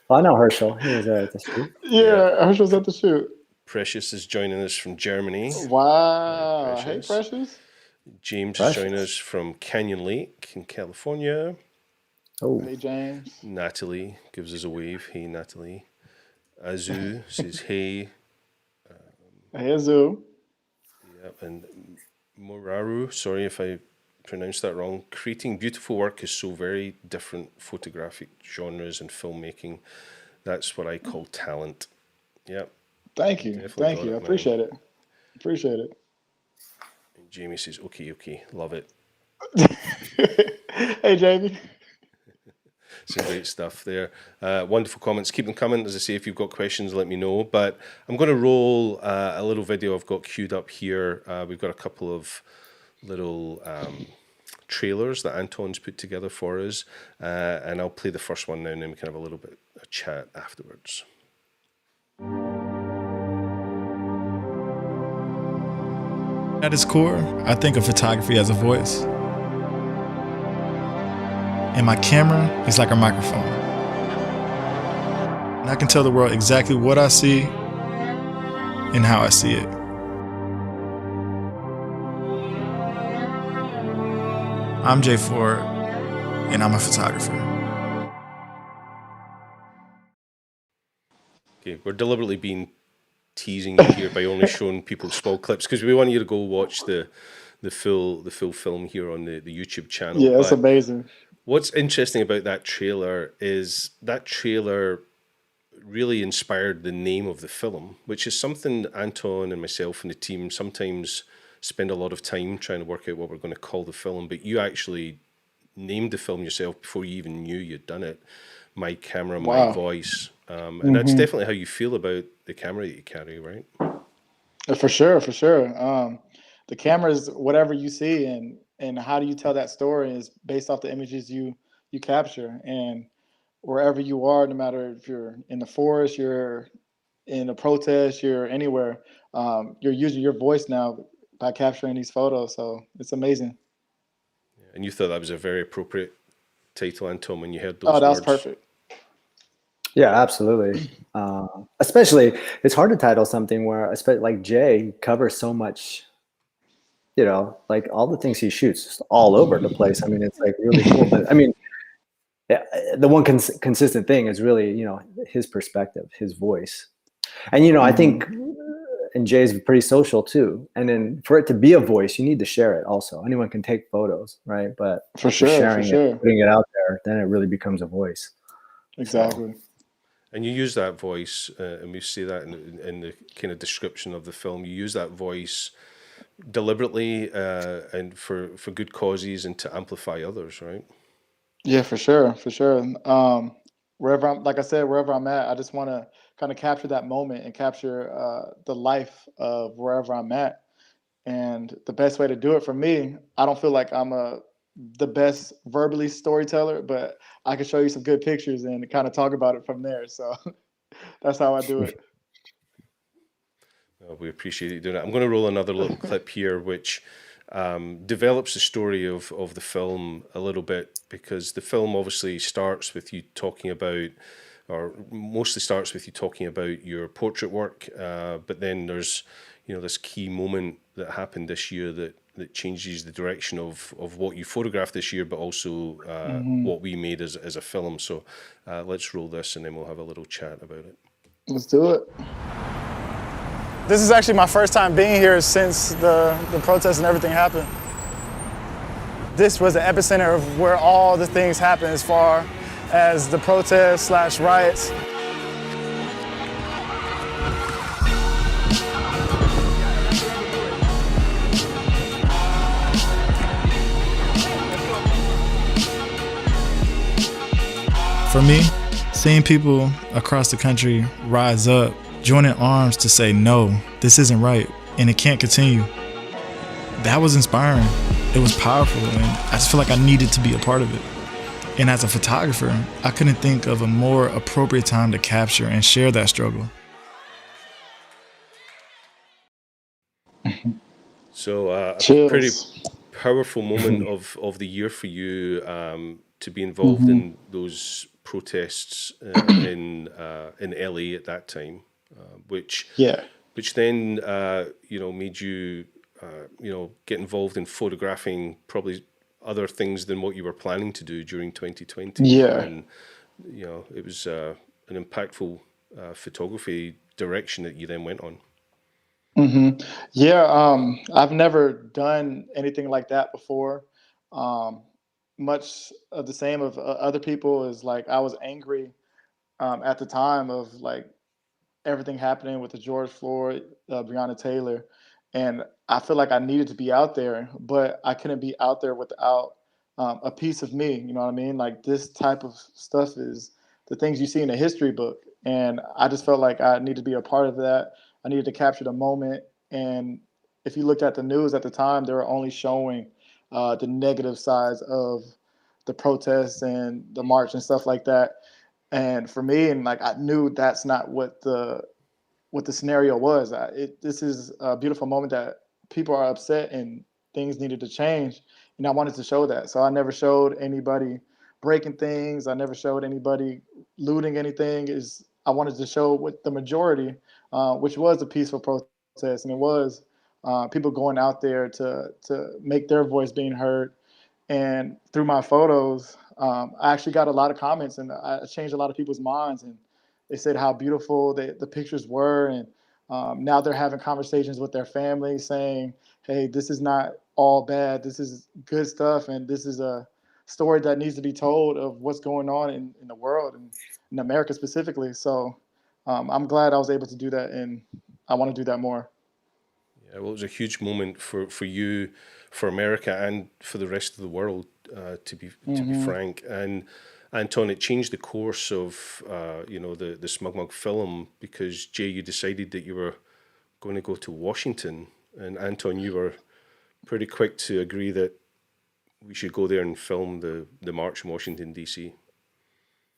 Well, I know Herschel. He was there at the shoot. Yeah, Herschel's at the shoot. Precious is joining us from Germany. Wow. Hey, Precious. Precious. James Precious. is joining us from Canyon Lake in California. Oh, Hey, James. Natalie gives us a wave. Hey, Natalie. Azu says, hey. Hey, Azu. Yep. And Moraru, sorry if I pronounced that wrong. Creating beautiful work is so very different photographic genres and filmmaking. That's what I call talent. Yep. Thank you. Definitely Thank got you. I it, man. appreciate it. Appreciate it. And Jamie says, okay, love it. Hey, Jamie. Some great stuff there. Wonderful comments. Keep them coming. As I say, if you've got questions, let me know. But I'm going to roll a little video I've got queued up here. We've got a couple of little trailers that Anton's put together for us. And I'll play the first one now, and then we can have a little bit of chat afterwards. At its core, I think of photography as a voice. And my camera is like a microphone. And I can tell the world exactly what I see and how I see it. I'm Jay Ford, and I'm a photographer. Okay, we're deliberately being teasing you here by only showing people small clips because we want you to go watch the full film here on the YouTube channel. Yeah, it's But amazing. what's interesting about that trailer is that trailer really inspired the name of the film, which is something Anton and myself and the team sometimes spend a lot of time trying to work out what we're going to call the film. But you actually named the film yourself before you even knew you'd done it. My camera, my Wow. voice. And that's definitely how you feel about the camera that you carry, right? For sure, for sure. The camera is whatever you see, and how do you tell that story is based off the images you capture. And wherever you are, no matter if you're in the forest, you're in a protest, you're anywhere, you're using your voice now by capturing these photos. So it's amazing. And you thought that was a very appropriate title, Anton, when you heard Oh, those that was words. perfect. Yeah, absolutely. Especially, it's hard to title something where, especially like Jay covers so much, like all the things he shoots just all over the place. I mean, it's like really cool. But I mean, yeah, the one consistent thing is really, his perspective, his voice. And, I think, and Jay's pretty social too. And then for it to be a voice, you need to share it also. Anyone can take photos, right? But For if you're sure, for sharing it, sure. putting it out there, then it really becomes a voice. Exactly. And you use that voice, and we see that in the kind of description of the film. You use that voice deliberately and for good causes and to amplify others, right? Yeah, for sure, for sure. Wherever I'm, like I said, wherever I'm at, I just want to kind of capture that moment and capture the life of wherever I'm at. And the best way to do it for me, I don't feel like I'm the best verbally storyteller, but I can show you some good pictures and kind of talk about it from there. So that's how I do it. We appreciate you doing it. I'm going to roll another little clip here, which develops the story of the film a little bit, because the film obviously starts with you talking about, or mostly starts with you talking about your portrait work, but then there's this key moment that happened this year that changes the direction of what you photographed this year, but also what we made as a film. So let's roll this and then we'll have a little chat about it. Let's do it. This is actually my first time being here since the protests and everything happened. This was the epicenter of where all the things happened as far as the protests / riots. For me, seeing people across the country rise up, joining arms to say, no, this isn't right, and it can't continue, that was inspiring. It was powerful, and I just feel like I needed to be a part of it. And as a photographer, I couldn't think of a more appropriate time to capture and share that struggle. So a Chills. pretty powerful moment of the year for you to be involved in those protests in LA at that time, which then made you get involved in photographing probably other things than what you were planning to do during 2020. Yeah. And it was an impactful photography direction that you then went on. Yeah, I've never done anything like that before. Much of the same of other people is like I was angry at the time of like everything happening with the George Floyd, Breonna Taylor, and I feel like I needed to be out there, but I couldn't be out there without a piece of me. You know what I mean? Like this type of stuff is the things you see in a history book, and I just felt like I needed to be a part of that. I needed to capture the moment, and if you looked at the news at the time, they were only showing the negative sides of the protests and the march and stuff like that. And for me, and like I knew that's not what the scenario was. This is a beautiful moment that people are upset and things needed to change, and I wanted to show that. So I never showed anybody breaking things. I never showed anybody looting anything. I wanted to show what the majority, which was a peaceful protest, and it was people going out there to make their voice being heard. And through my photos, I actually got a lot of comments, and I changed a lot of people's minds. And they said how beautiful the pictures were, and now they're having conversations with their families, saying, "Hey, this is not all bad. This is good stuff, and this is a story that needs to be told of what's going on in the world and in America specifically." So I'm glad I was able to do that, and I want to do that more. Yeah, well, it was a huge moment for you, for America, and for the rest of the world to be frank. And Anton, it changed the course of the SmugMug film, because Jay, you decided that you were going to go to Washington, and Anton, you were pretty quick to agree that we should go there and film the march in Washington, D.C.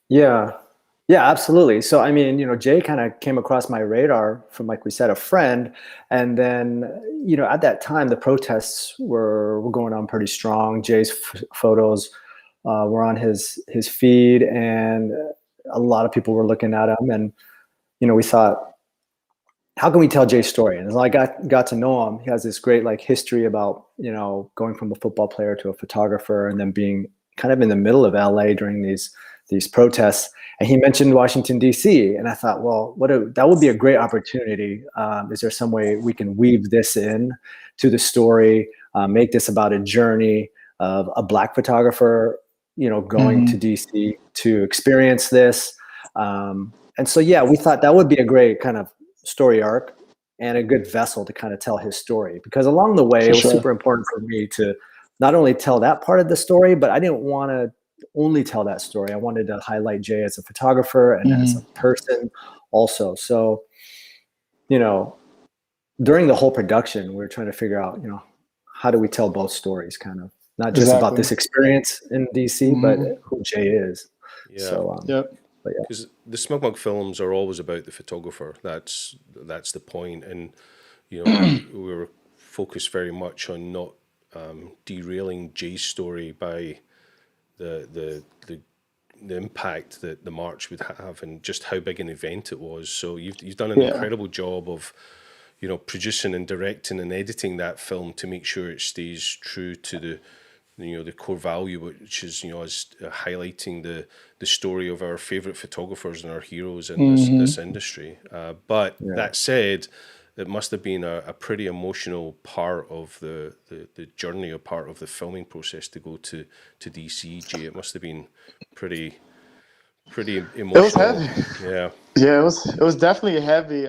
Yeah, absolutely. So, I mean, Jay kind of came across my radar from, like we said, a friend. And then, at that time, the protests were going on pretty strong. Jay's photos were on his feed, and a lot of people were looking at him. And, we thought, how can we tell Jay's story? And as I got to know him, he has this great history about, going from a football player to a photographer, and then being kind of in the middle of LA during these protests. And he mentioned Washington, D.C. And I thought, well, that would be a great opportunity. Is there some way we can weave this in to the story, make this about a journey of a Black photographer, going to D.C. to experience this? And so, we thought that would be a great kind of story arc and a good vessel to kind of tell his story. Because along the way, it was super important for me to not only tell that part of the story, but I didn't want to only tell that story. I wanted to highlight Jay as a photographer and as a person also. So, during the whole production, we were trying to figure out, how do we tell both stories, kind of not just about this experience in DC, but who Jay is. Yeah. So, because the SmugMug films are always about the photographer. That's the point. And, we were focused very much on not derailing Jay's story by the impact that the march would have and just how big an event it was. So you've done an incredible job of, producing and directing and editing that film to make sure it stays true to the core value, which is, us highlighting the story of our favorite photographers and our heroes in this industry. But that said, it must have been a pretty emotional part of the journey, or part of the filming process to go to DC, Jay. It must have been pretty emotional. It was heavy. Yeah. Yeah, it was definitely heavy.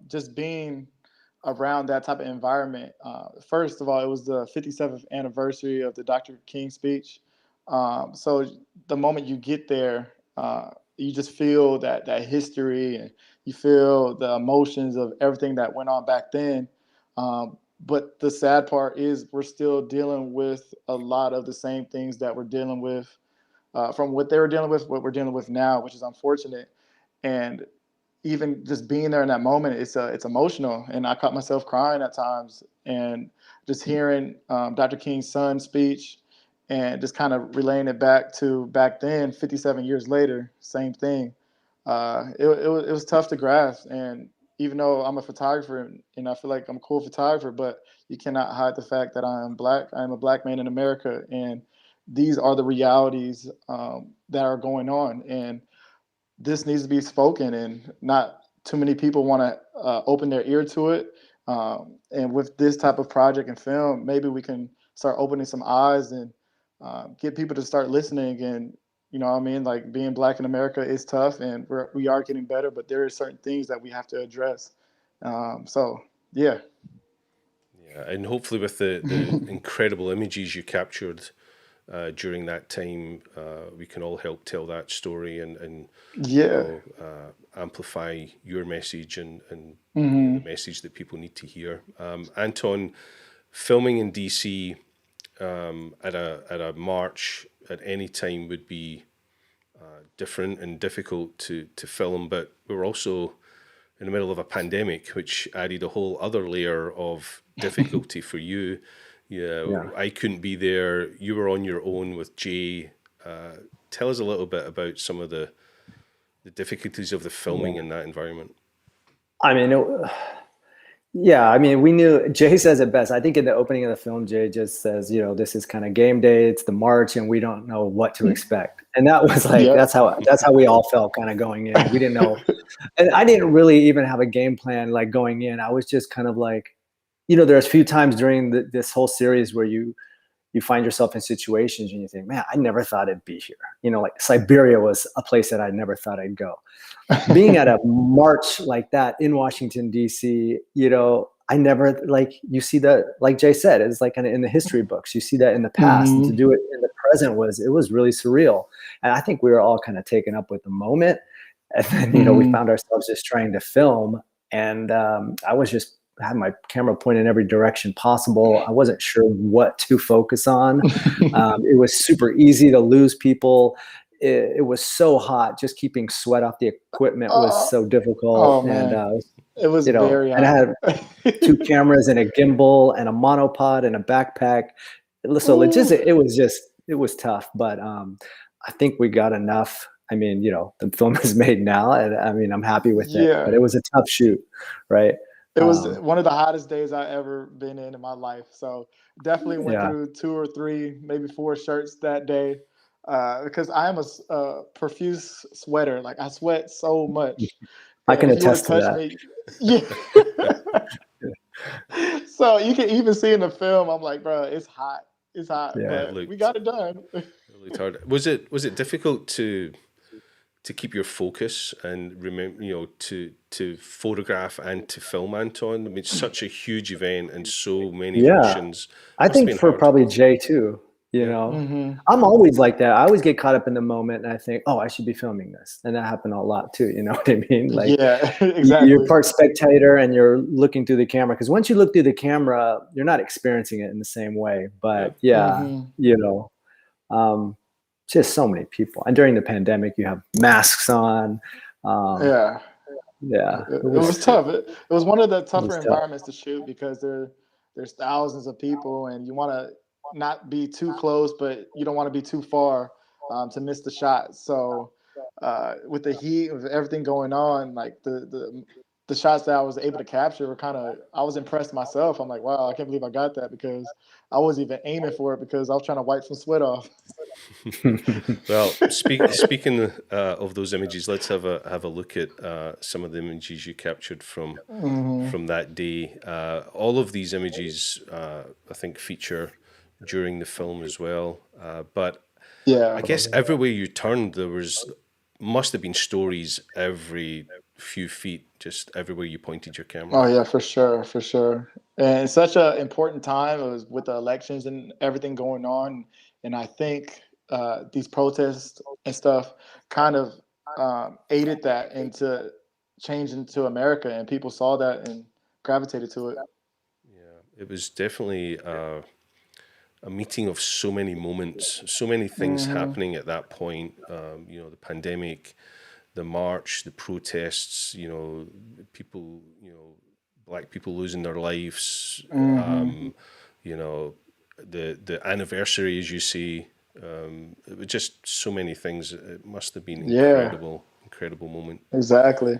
Just being around that type of environment. First of all, it was the 57th anniversary of the Dr. King speech. So the moment you get there, you just feel that history, and you feel the emotions of everything that went on back then. But the sad part is we're still dealing with a lot of the same things that we're dealing with from what they were dealing with, what we're dealing with now, which is unfortunate. And even just being there in that moment, it's emotional. And I caught myself crying at times, and just hearing Dr. King's son's speech, and just kind of relaying it back to back then, 57 years later, same thing. It was tough to grasp. And even though I'm a photographer and I feel like I'm a cool photographer, but you cannot hide the fact that I am Black. I am a Black man in America. And these are the realities that are going on. And this needs to be spoken, and not too many people want to open their ear to it. And with this type of project and film, maybe we can start opening some eyes and get people to start listening. And like, being Black in America is tough, and we are getting better, but there are certain things that we have to address. Yeah, and hopefully with the incredible images you captured during that time, we can all help tell that story and amplify your message and the message that people need to hear. Anton, filming in DC at a march at any time would be different and difficult to film, but we were also in the middle of a pandemic, which added a whole other layer of difficulty for you. Yeah, I couldn't be there. You were on your own with Jay. Tell us a little bit about some of the difficulties of the filming in that environment. I mean, we knew, Jay says it best. I think in the opening of the film, Jay just says, this is kind of game day. It's the march, and we don't know what to expect. And that was like, that's how we all felt kind of going in. We didn't know. And I didn't really even have a game plan like going in. I was just kind of like, there's a few times during this whole series where you find yourself in situations and you think, man, I never thought it'd be here. Like Siberia was a place that I never thought I'd go. Being at a march like that in Washington, D.C., I never, you see that, like Jay said, it's like in the history books. You see that in the past. To do it in the present it was really surreal. And I think we were all kind of taken up with the moment. And then, we found ourselves just trying to film. And I was just had my camera pointed in every direction possible. I wasn't sure what to focus on. It was super easy to lose people. It was so hot. Just keeping sweat off the equipment was so difficult. Man. And it was very hot. And I had 2 cameras and a gimbal and a monopod and a backpack. So it was tough. But I think we got enough. I mean, the film is made now, and I mean, I'm happy with it. But it was a tough shoot, right? It was one of the hottest days I ever been in my life. So definitely went through 2 or 3, maybe 4 shirts that day, because I am a profuse sweater. Like I sweat so much. I can attest to that. So you can even see in the film, I'm like, bro, it's hot. It's hot. Yeah, but we got it done. Really hard. Was it difficult to keep your focus and remember, to photograph and to film Anton? I mean, it's such a huge event and so many emotions. I think for probably Jay too. I'm always like that. I always get caught up in the moment, and I think, I should be filming this, and that happened a lot too. You know what I mean? Like, exactly. You're part spectator, and you're looking through the camera. Because once you look through the camera, you're not experiencing it in the same way. But just so many people. And during the pandemic, you have masks on. It was tough. It was one of the tougher environments to shoot because there's thousands of people, and you want to not be too close, but you don't want to be too far to miss the shot. So with the heat, with everything going on, like the shots that I was able to capture were I was impressed myself. I'm like, wow, I can't believe I got that, because I wasn't even aiming for it because I was trying to wipe some sweat off. Well, speaking of those images, let's have a look at some of the images you captured from that day. All of these images, I think, feature during the film as well. But I guess everywhere you turned, there must have been stories every few feet, just everywhere you pointed your camera. Oh yeah, for sure. And it's such an important time. It was with the elections and everything going on, and I think these protests and stuff kind of aided that into change into America, and people saw that and gravitated to it. Yeah, it was definitely a meeting of so many moments, so many things happening at that point. The pandemic, the march, the protests, people, Black people losing their lives, the anniversary, as you see, it was just so many things. It must have been incredible moment. Exactly.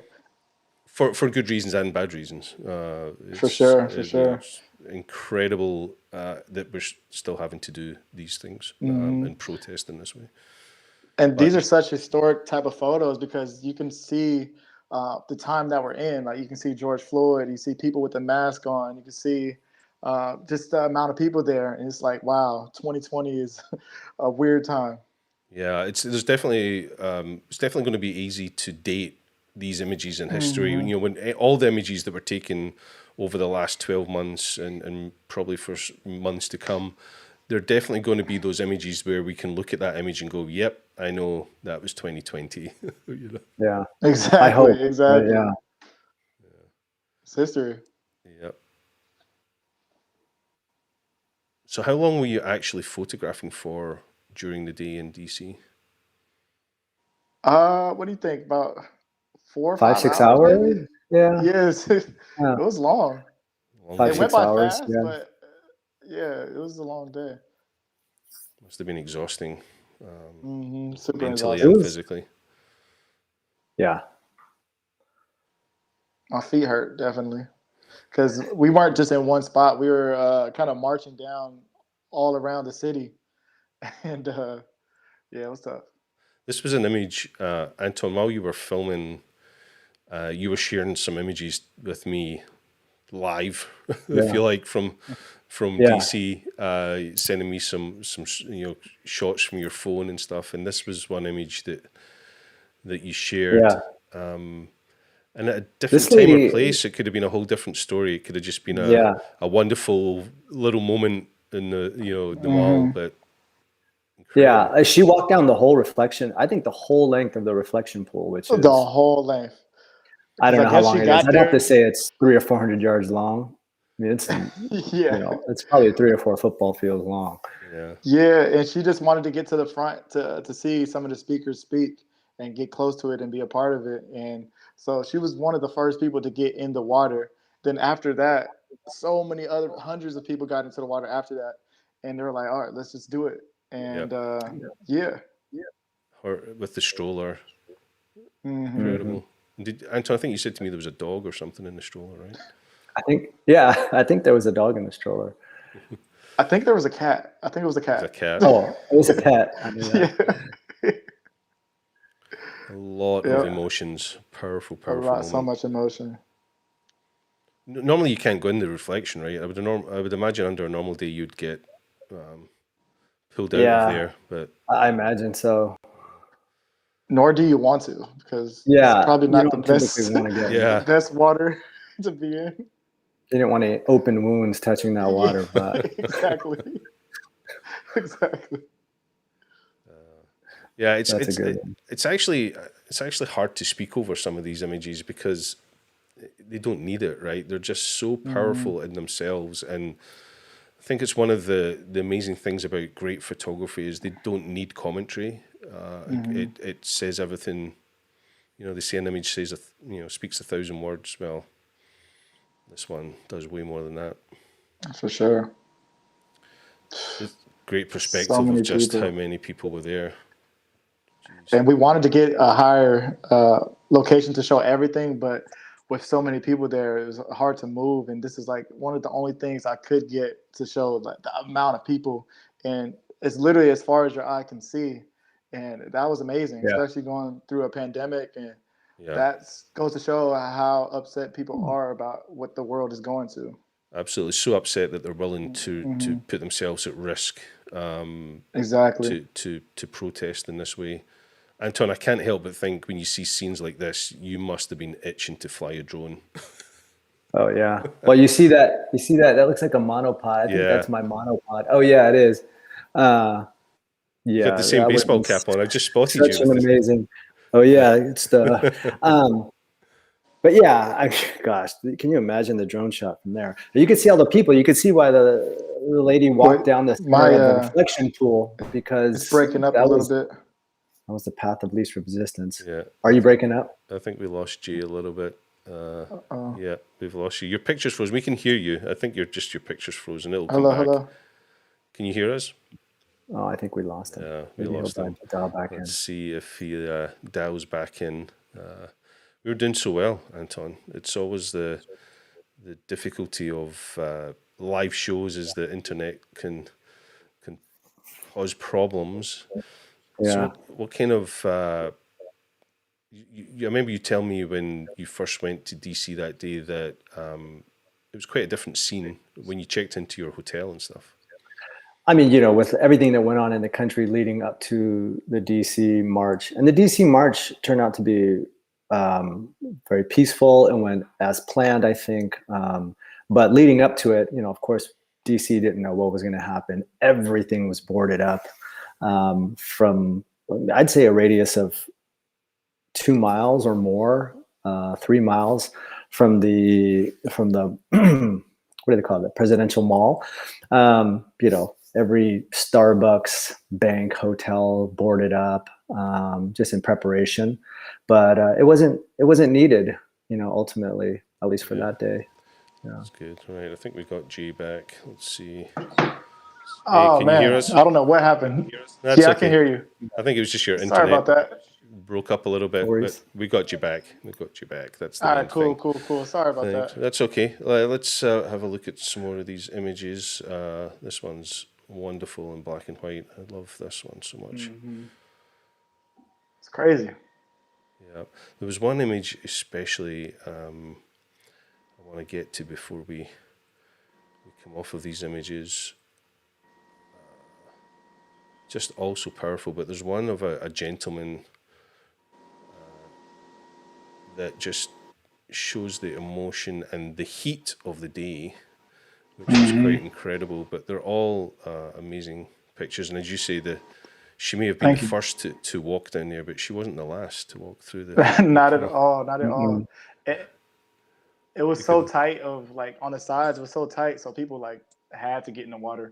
For good reasons and bad reasons. For sure. Incredible that we're still having to do these things and protest in this way. And these are such historic type of photos because you can see the time that we're in. Like you can see George Floyd, you see people with the mask on, you can see just the amount of people there, and it's like, wow, 2020 is a weird time. Yeah, it's definitely going to be easy to date these images in history. When all the images that were taken over the last 12 months and probably for months to come, there are definitely going to be those images where we can look at that image and go, yep, I know that was 2020. Yeah, exactly. I hope. Exactly. Yeah. It's history. Yep. So how long were you actually photographing for during the day in DC? What do you think? About 4 or 5 6 hours? maybe? Yeah. Yes. It was long. 5, It 6 went by hours. fast, but it was a long day. Must have been exhausting, Super mentally exhausting. and physically. Yeah. My feet hurt, definitely. Because we weren't just in one spot. We were kind of marching down all around the city. And it was tough. This was an image, Anton, while you were filming, you were sharing some images with me live, if you like, from DC, sending me some shots from your phone and stuff. And this was one image that you shared. Yeah. And at a different time or place, it could have been a whole different story. It could have just been a wonderful little moment in the mall, but Yeah, she walked down the whole reflection. I think the whole length of the reflection pool, which is The whole length. I don't know how guess long she it is. got I'd have to there. say it's 300 or 400 yards long. I mean, it's Yeah. it's probably 3 or 4 football fields long. Yeah, and she just wanted to get to the front to see some of the speakers speak and get close to it and be a part of it. And so she was one of the first people to get in the water. Then after that, so many other hundreds of people got into the water after that, and they were like, "All right, let's just do it." And yeah, Or with the stroller, mm-hmm. incredible. Anton, I think you said to me there was a dog or something in the stroller, right? I think there was a dog in the stroller. I think there was a cat. I think it was a cat. It was a cat. Oh, it was a pet. I knew that. Yeah. A lot of emotions, powerful moment. So much emotion. Normally you can't go in the reflection, right? I would imagine under a normal day you'd get pulled out of there, but I imagine so. Nor do you want to, because it's probably not the best, the best water to be in. You didn't want any open wounds touching that water, but exactly. Yeah, it's actually hard to speak over some of these images because they don't need it, right? They're just so powerful in themselves, and I think it's one of the amazing things about great photography is they don't need commentary. It says everything. They say an image says speaks 1,000 words. Well, this one does way more than that. For sure. Great perspective of just how many people were there. Jeez. And we wanted to get a higher location to show everything, but with so many people there, it was hard to move. And this is like one of the only things I could get to show like the amount of people. And it's literally as far as your eye can see. And that was amazing, especially going through a pandemic. And that goes to show how upset people are about what the world is going to. Absolutely. So upset that they're willing to put themselves at risk exactly to protest in this way. Anton, I can't help but think when you see scenes like this, you must have been itching to fly a drone. Oh yeah. Well, you see that? That looks like a monopod. I think that's my monopod. Oh yeah, it is. You got the same baseball cap on. I just spotted you. Such an amazing. Oh yeah, it's the. But yeah, gosh, can you imagine the drone shot from there? You could see all the people. You could see why the lady walked down the reflection pool because it's breaking up a little bit. That was the path of least resistance. Yeah. Are you breaking up? I think we lost Jay a little bit. Yeah, we've lost you. Your picture's frozen. We can hear you. I think your picture's frozen. It'll come back. Hello. Can you hear us? Oh, I think we lost him. Yeah, we lost him. Let's see if he dials back in. We were doing so well, Anton. It's always the difficulty of live shows is the internet can cause problems. Yeah. So what kind of... I remember you telling me when you first went to DC that day that it was quite a different scene when you checked into your hotel and stuff. I mean, with everything that went on in the country leading up to the DC March, and the DC March turned out to be very peaceful and went as planned, I think. But leading up to it, of course, DC didn't know what was going to happen. Everything was boarded up from, I'd say, a radius of 2 miles or more, 3 miles from the what do they call it? Presidential Mall. Every Starbucks, bank, hotel boarded up, just in preparation. But it wasn't needed, ultimately, at least for that day. Yeah. That's good. All right, I think we got Jay back. Let's see. Oh, can man. you hear us? I don't know what happened. That's I okay. can hear you. I think it was just your internet. Sorry about that. Broke up a little bit, but we got you back. That's the all main right. Cool. thing. Cool. Sorry about that. That's okay. Let's have a look at some more of these images. This one's wonderful in black and white. I love this one so much. It's crazy. Yeah, there was one image especially I want to get to before we come off of these images. Just also powerful, but there's one of a gentleman that just shows the emotion and the heat of the day, which is quite incredible. But they're all amazing pictures, and as you say, She may have been the Thank you. first to walk down there, but she wasn't the last to walk through the Not at canal. all. Not at all. Mm-mm. It was You so couldn't. tight of like on the sides. It was so tight, so people like had to get in the water.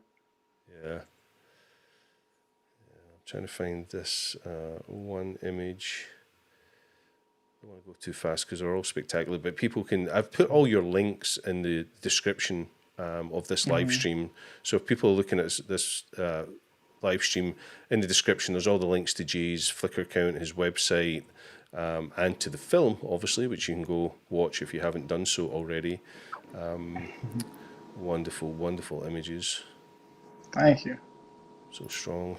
Yeah. I'm trying to find this one image. I don't want to go too fast because they're all spectacular, but people can. I've put all your links in the description of this live stream. So if people are looking at this live stream, in the description, there's all the links to Jay's Flickr account, his website, and to the film, obviously, which you can go watch if you haven't done so already. Wonderful, wonderful images. Thank you. So strong.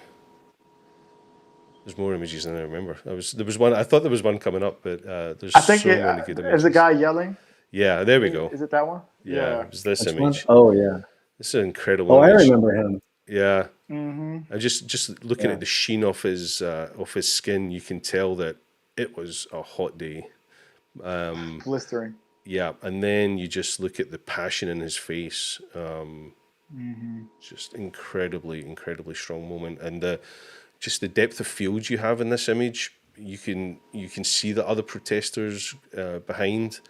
There's more images than I remember. There was one. I thought there was one coming up, but there's I think so many good images. is a guy yelling. Yeah, there we go. Is it that one? Yeah, it was this Which one? image. Oh yeah. This is an incredible Oh, I image. remember him. Yeah, Mm-hmm. I just looking Yeah. at the sheen off his skin, you can tell that it was a hot day. Blistering. Yeah, and then you just look at the passion in his face. Just incredibly, incredibly strong moment, and just the depth of field you have in this image. You can see the other protesters behind,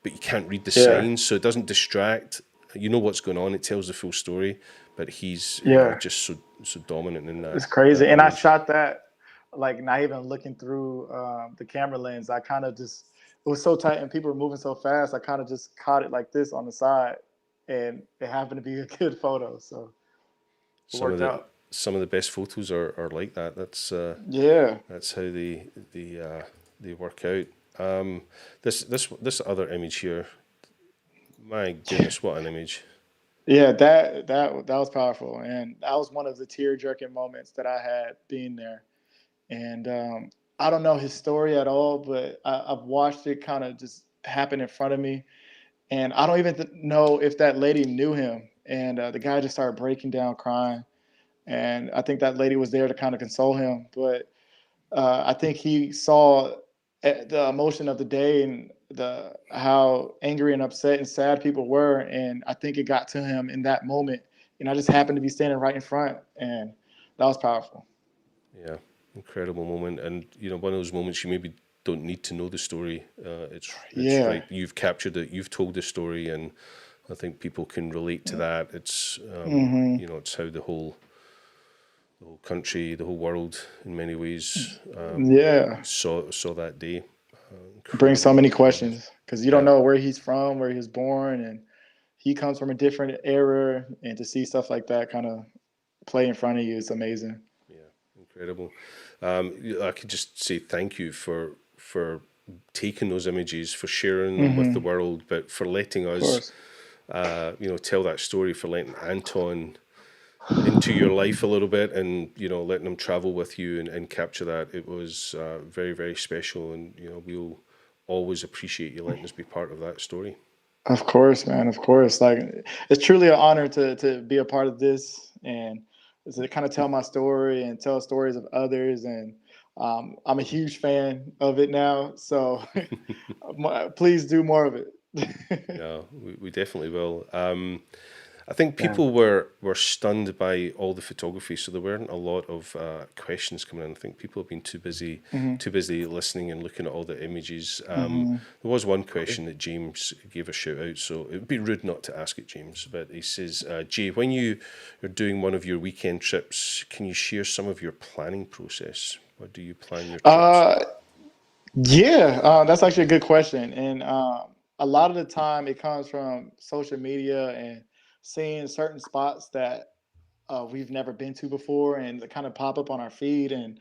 but you can't read the signs, so it doesn't distract. You know what's going on. It tells the full story, but he's just so dominant in that. It's crazy. that And I image. shot that like not even looking through the camera lens. I kind of just, it was so tight and people were moving so fast. I kind of just caught it like this on the side, and it happened to be a good photo. So it worked out. Some of the best photos are like that. That's how they work out. This other image here, my goodness, what an image! Yeah, that was powerful, and that was one of the tear-jerking moments that I had being there. And I don't know his story at all, but I've watched it kind of just happen in front of me, and I don't even know if that lady knew him. And the guy just started breaking down, crying, and I think that lady was there to kind of console him. But I think he saw the emotion of the day and how angry and upset and sad people were, and I think it got to him in that moment. And I just happened to be standing right in front, and that was powerful. Yeah, incredible moment, and one of those moments you maybe don't need to know the story. It's right. You've captured it. You've told the story, and I think people can relate to that. It's it's how the whole country, the whole world, in many ways, saw that day. Brings so many questions because you don't know where he's from, where he was born, and he comes from a different era, and to see stuff like that kind of play in front of you is amazing. Yeah, incredible. I could just say thank you for taking those images, for sharing them with the world, but for letting us, tell that story, for letting Anton into your life a little bit, and letting him travel with you and capture that. It was very, very special, and we'll always appreciate you letting us be part of that story. Of course, man. Of course. Like, it's truly an honor to be a part of this, and to kind of tell my story and tell stories of others. And I'm a huge fan of it now. So please do more of it. Yeah, we definitely will. I think people were stunned by all the photography, so there weren't a lot of questions coming in. I think people have been too busy listening and looking at all the images. There was one question that James gave a shout out, so it would be rude not to ask it, James. But he says, Jay, when you're doing one of your weekend trips, can you share some of your planning process? Or do you plan your trips? That's actually a good question. And a lot of the time it comes from social media and seeing certain spots that we've never been to before, and they kind of pop up on our feed, and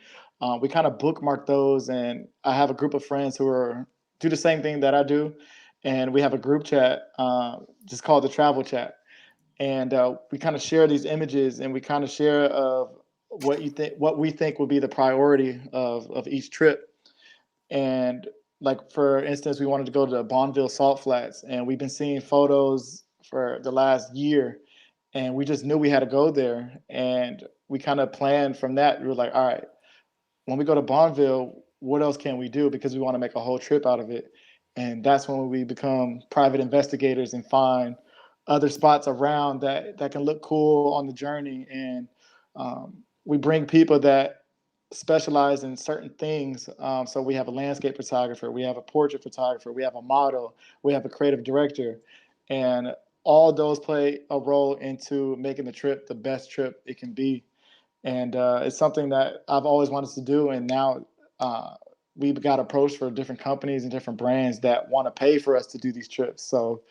we kind of bookmark those. And I have a group of friends who do the same thing that I do, and we have a group chat just called the Travel Chat, and we kind of share these images, and we kind of share of what we think would be the priority of each trip. And like, for instance, we wanted to go to the Bonneville Salt Flats, and we've been seeing photos for the last year, and we just knew we had to go there. And we kind of planned from that. We were like, all right, when we go to Bonneville, what else can we do? Because we want to make a whole trip out of it. And that's when we become private investigators and find other spots around that can look cool on the journey. And we bring people that specialize in certain things. So we have a landscape photographer, we have a portrait photographer, we have a model, we have a creative director, and all those play a role into making the trip the best trip it can be. And it's something that I've always wanted to do, and now we've got approached for different companies and different brands that want to pay for us to do these trips. So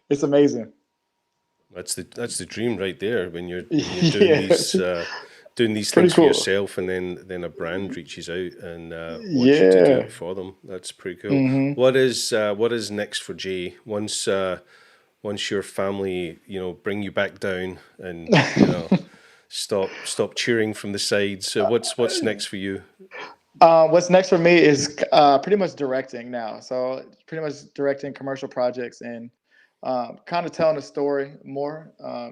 it's amazing. That's the dream right there. When you're Yes, doing these pretty things for cool. yourself, and then a brand reaches out and wants you to do Yeah. it for them. That's pretty cool. Hmm. What is next for Jay once your family bring you back down and stop cheering from the sides? So what's next for you? What's next for me is pretty much directing now. So pretty much directing commercial projects and kind of telling a story more.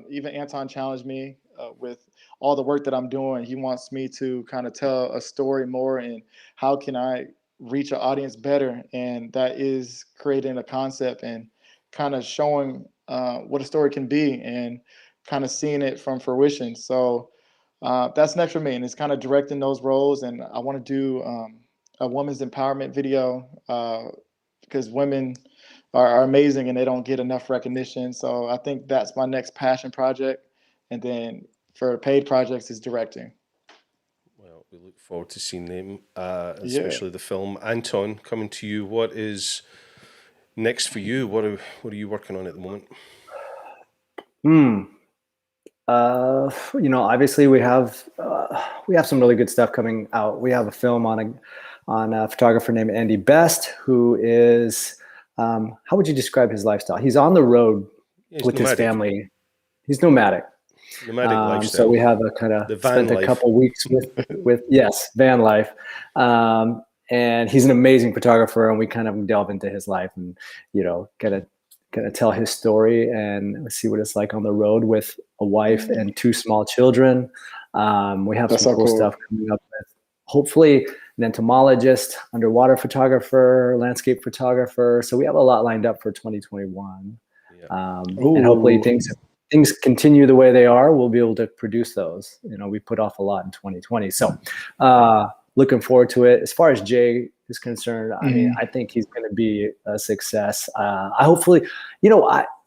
Even Anton challenged me with all the work that I'm doing. He wants me to kind of tell a story more and how can I reach an audience better. And that is creating a concept and kind of showing what a story can be and kind of seeing it from fruition. So that's next for me, and it's kind of directing those roles. And I want to do a women's empowerment video because women are amazing and they don't get enough recognition. So I think that's my next passion project. And then for paid projects is directing. Well, we look forward to seeing them, Yeah. especially the film. Anton, coming to you. What is next for you? What are you working on at the moment? Obviously we have some really good stuff coming out. We have a film on a photographer named Andy Best, who is, how would you describe his lifestyle? He's on the road Yeah, he's with his nomadic. family. He's nomadic. Nomadic lifestyle. So we have a kind The of van spent a life. couple weeks with yes, van life. And he's an amazing photographer, and we kind of delve into his life and, gonna tell his story and see what it's like on the road with a wife and two small children. We have That's some so cool cool. stuff coming up with hopefully an entomologist, underwater photographer, landscape photographer. So we have a lot lined up for 2021. Yeah. And hopefully Ooh. things continue the way they are. We'll be able to produce those. We put off a lot in 2020. So looking forward to it. As far as Jay is concerned, I mean, I think he's going to be a success. I hopefully,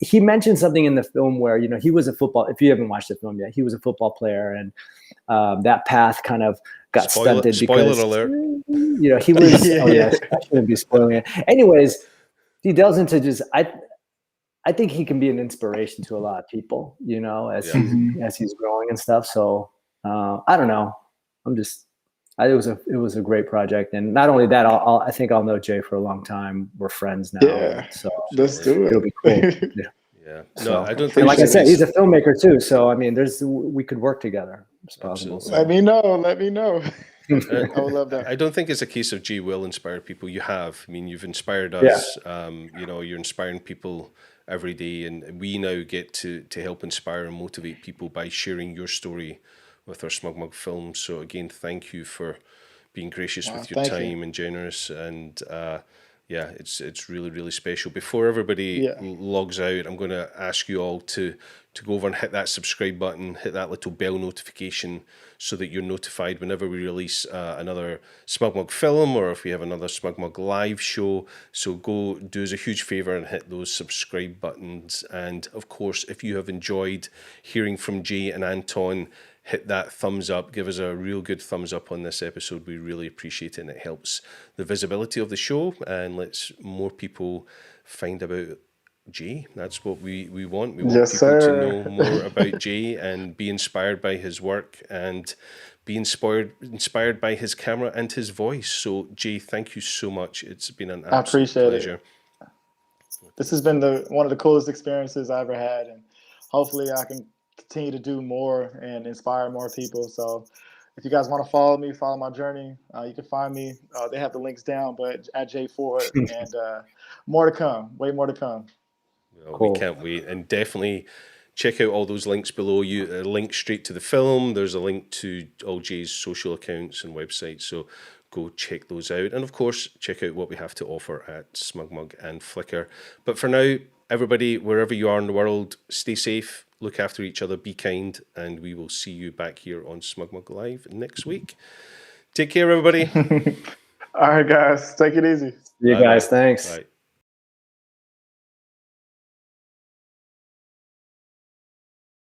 he mentioned something in the film where, he was a football, if you haven't watched the film yet, he was a football player, and that path kind of got stunted because, alert. he was, Yeah, oh yeah. yes, I shouldn't be spoiling it. Anyways, he delves into just, I think he can be an inspiration to a lot of people, as he's growing and stuff. So I don't know. It was a great project, and not only that, I think I'll know Jay for a long time. We're friends now, Yeah. so Let's do it'll be it. cool. Yeah. No, So, I don't and like think I said, he's a filmmaker too. So I mean, we could work together. It's possible. Absolutely. Let me know. I would love that. I don't think it's a case of Jay will inspire people. You have. I mean, you've inspired us. You're inspiring people every day, and we now get to help inspire and motivate people by sharing your story with our SmugMug Film. So again, thank you for being gracious with your Thank you. time and generous, and it's really, really special. Before everybody logs out, I'm going to ask you all to go over and hit that subscribe button, hit that little bell notification so that you're notified whenever we release another SmugMug Film or if we have another SmugMug Live show. So go do us a huge favour and hit those subscribe buttons. And of course, if you have enjoyed hearing from Jay and Anton, hit that thumbs up, give us a real good thumbs up on this episode. We really appreciate it, and it helps the visibility of the show and lets more people find about Jay. That's what we want. We want Yes, people sir. to know more about Jay and be inspired by his work and be inspired by his camera and his voice. So Jay, thank you so much. It's been an absolute appreciate it. pleasure. This has been one of the coolest experiences I ever had, and hopefully I can continue to do more and inspire more people. So if you guys want to follow me, follow my journey, you can find me. They have the links down, but at J Ford, and more to come, way more to come. Well, Cool. we can't wait, and definitely check out all those links below you. A link straight to the film. There's a link to all Jay's social accounts and websites. So go check those out. And of course, check out what we have to offer at SmugMug and Flickr. But for now, everybody, wherever you are in the world, stay safe, look after each other, be kind, and we will see you back here on SmugMug Live next week. Take care, everybody. All right, guys, take it easy. You guys, thanks. Bye.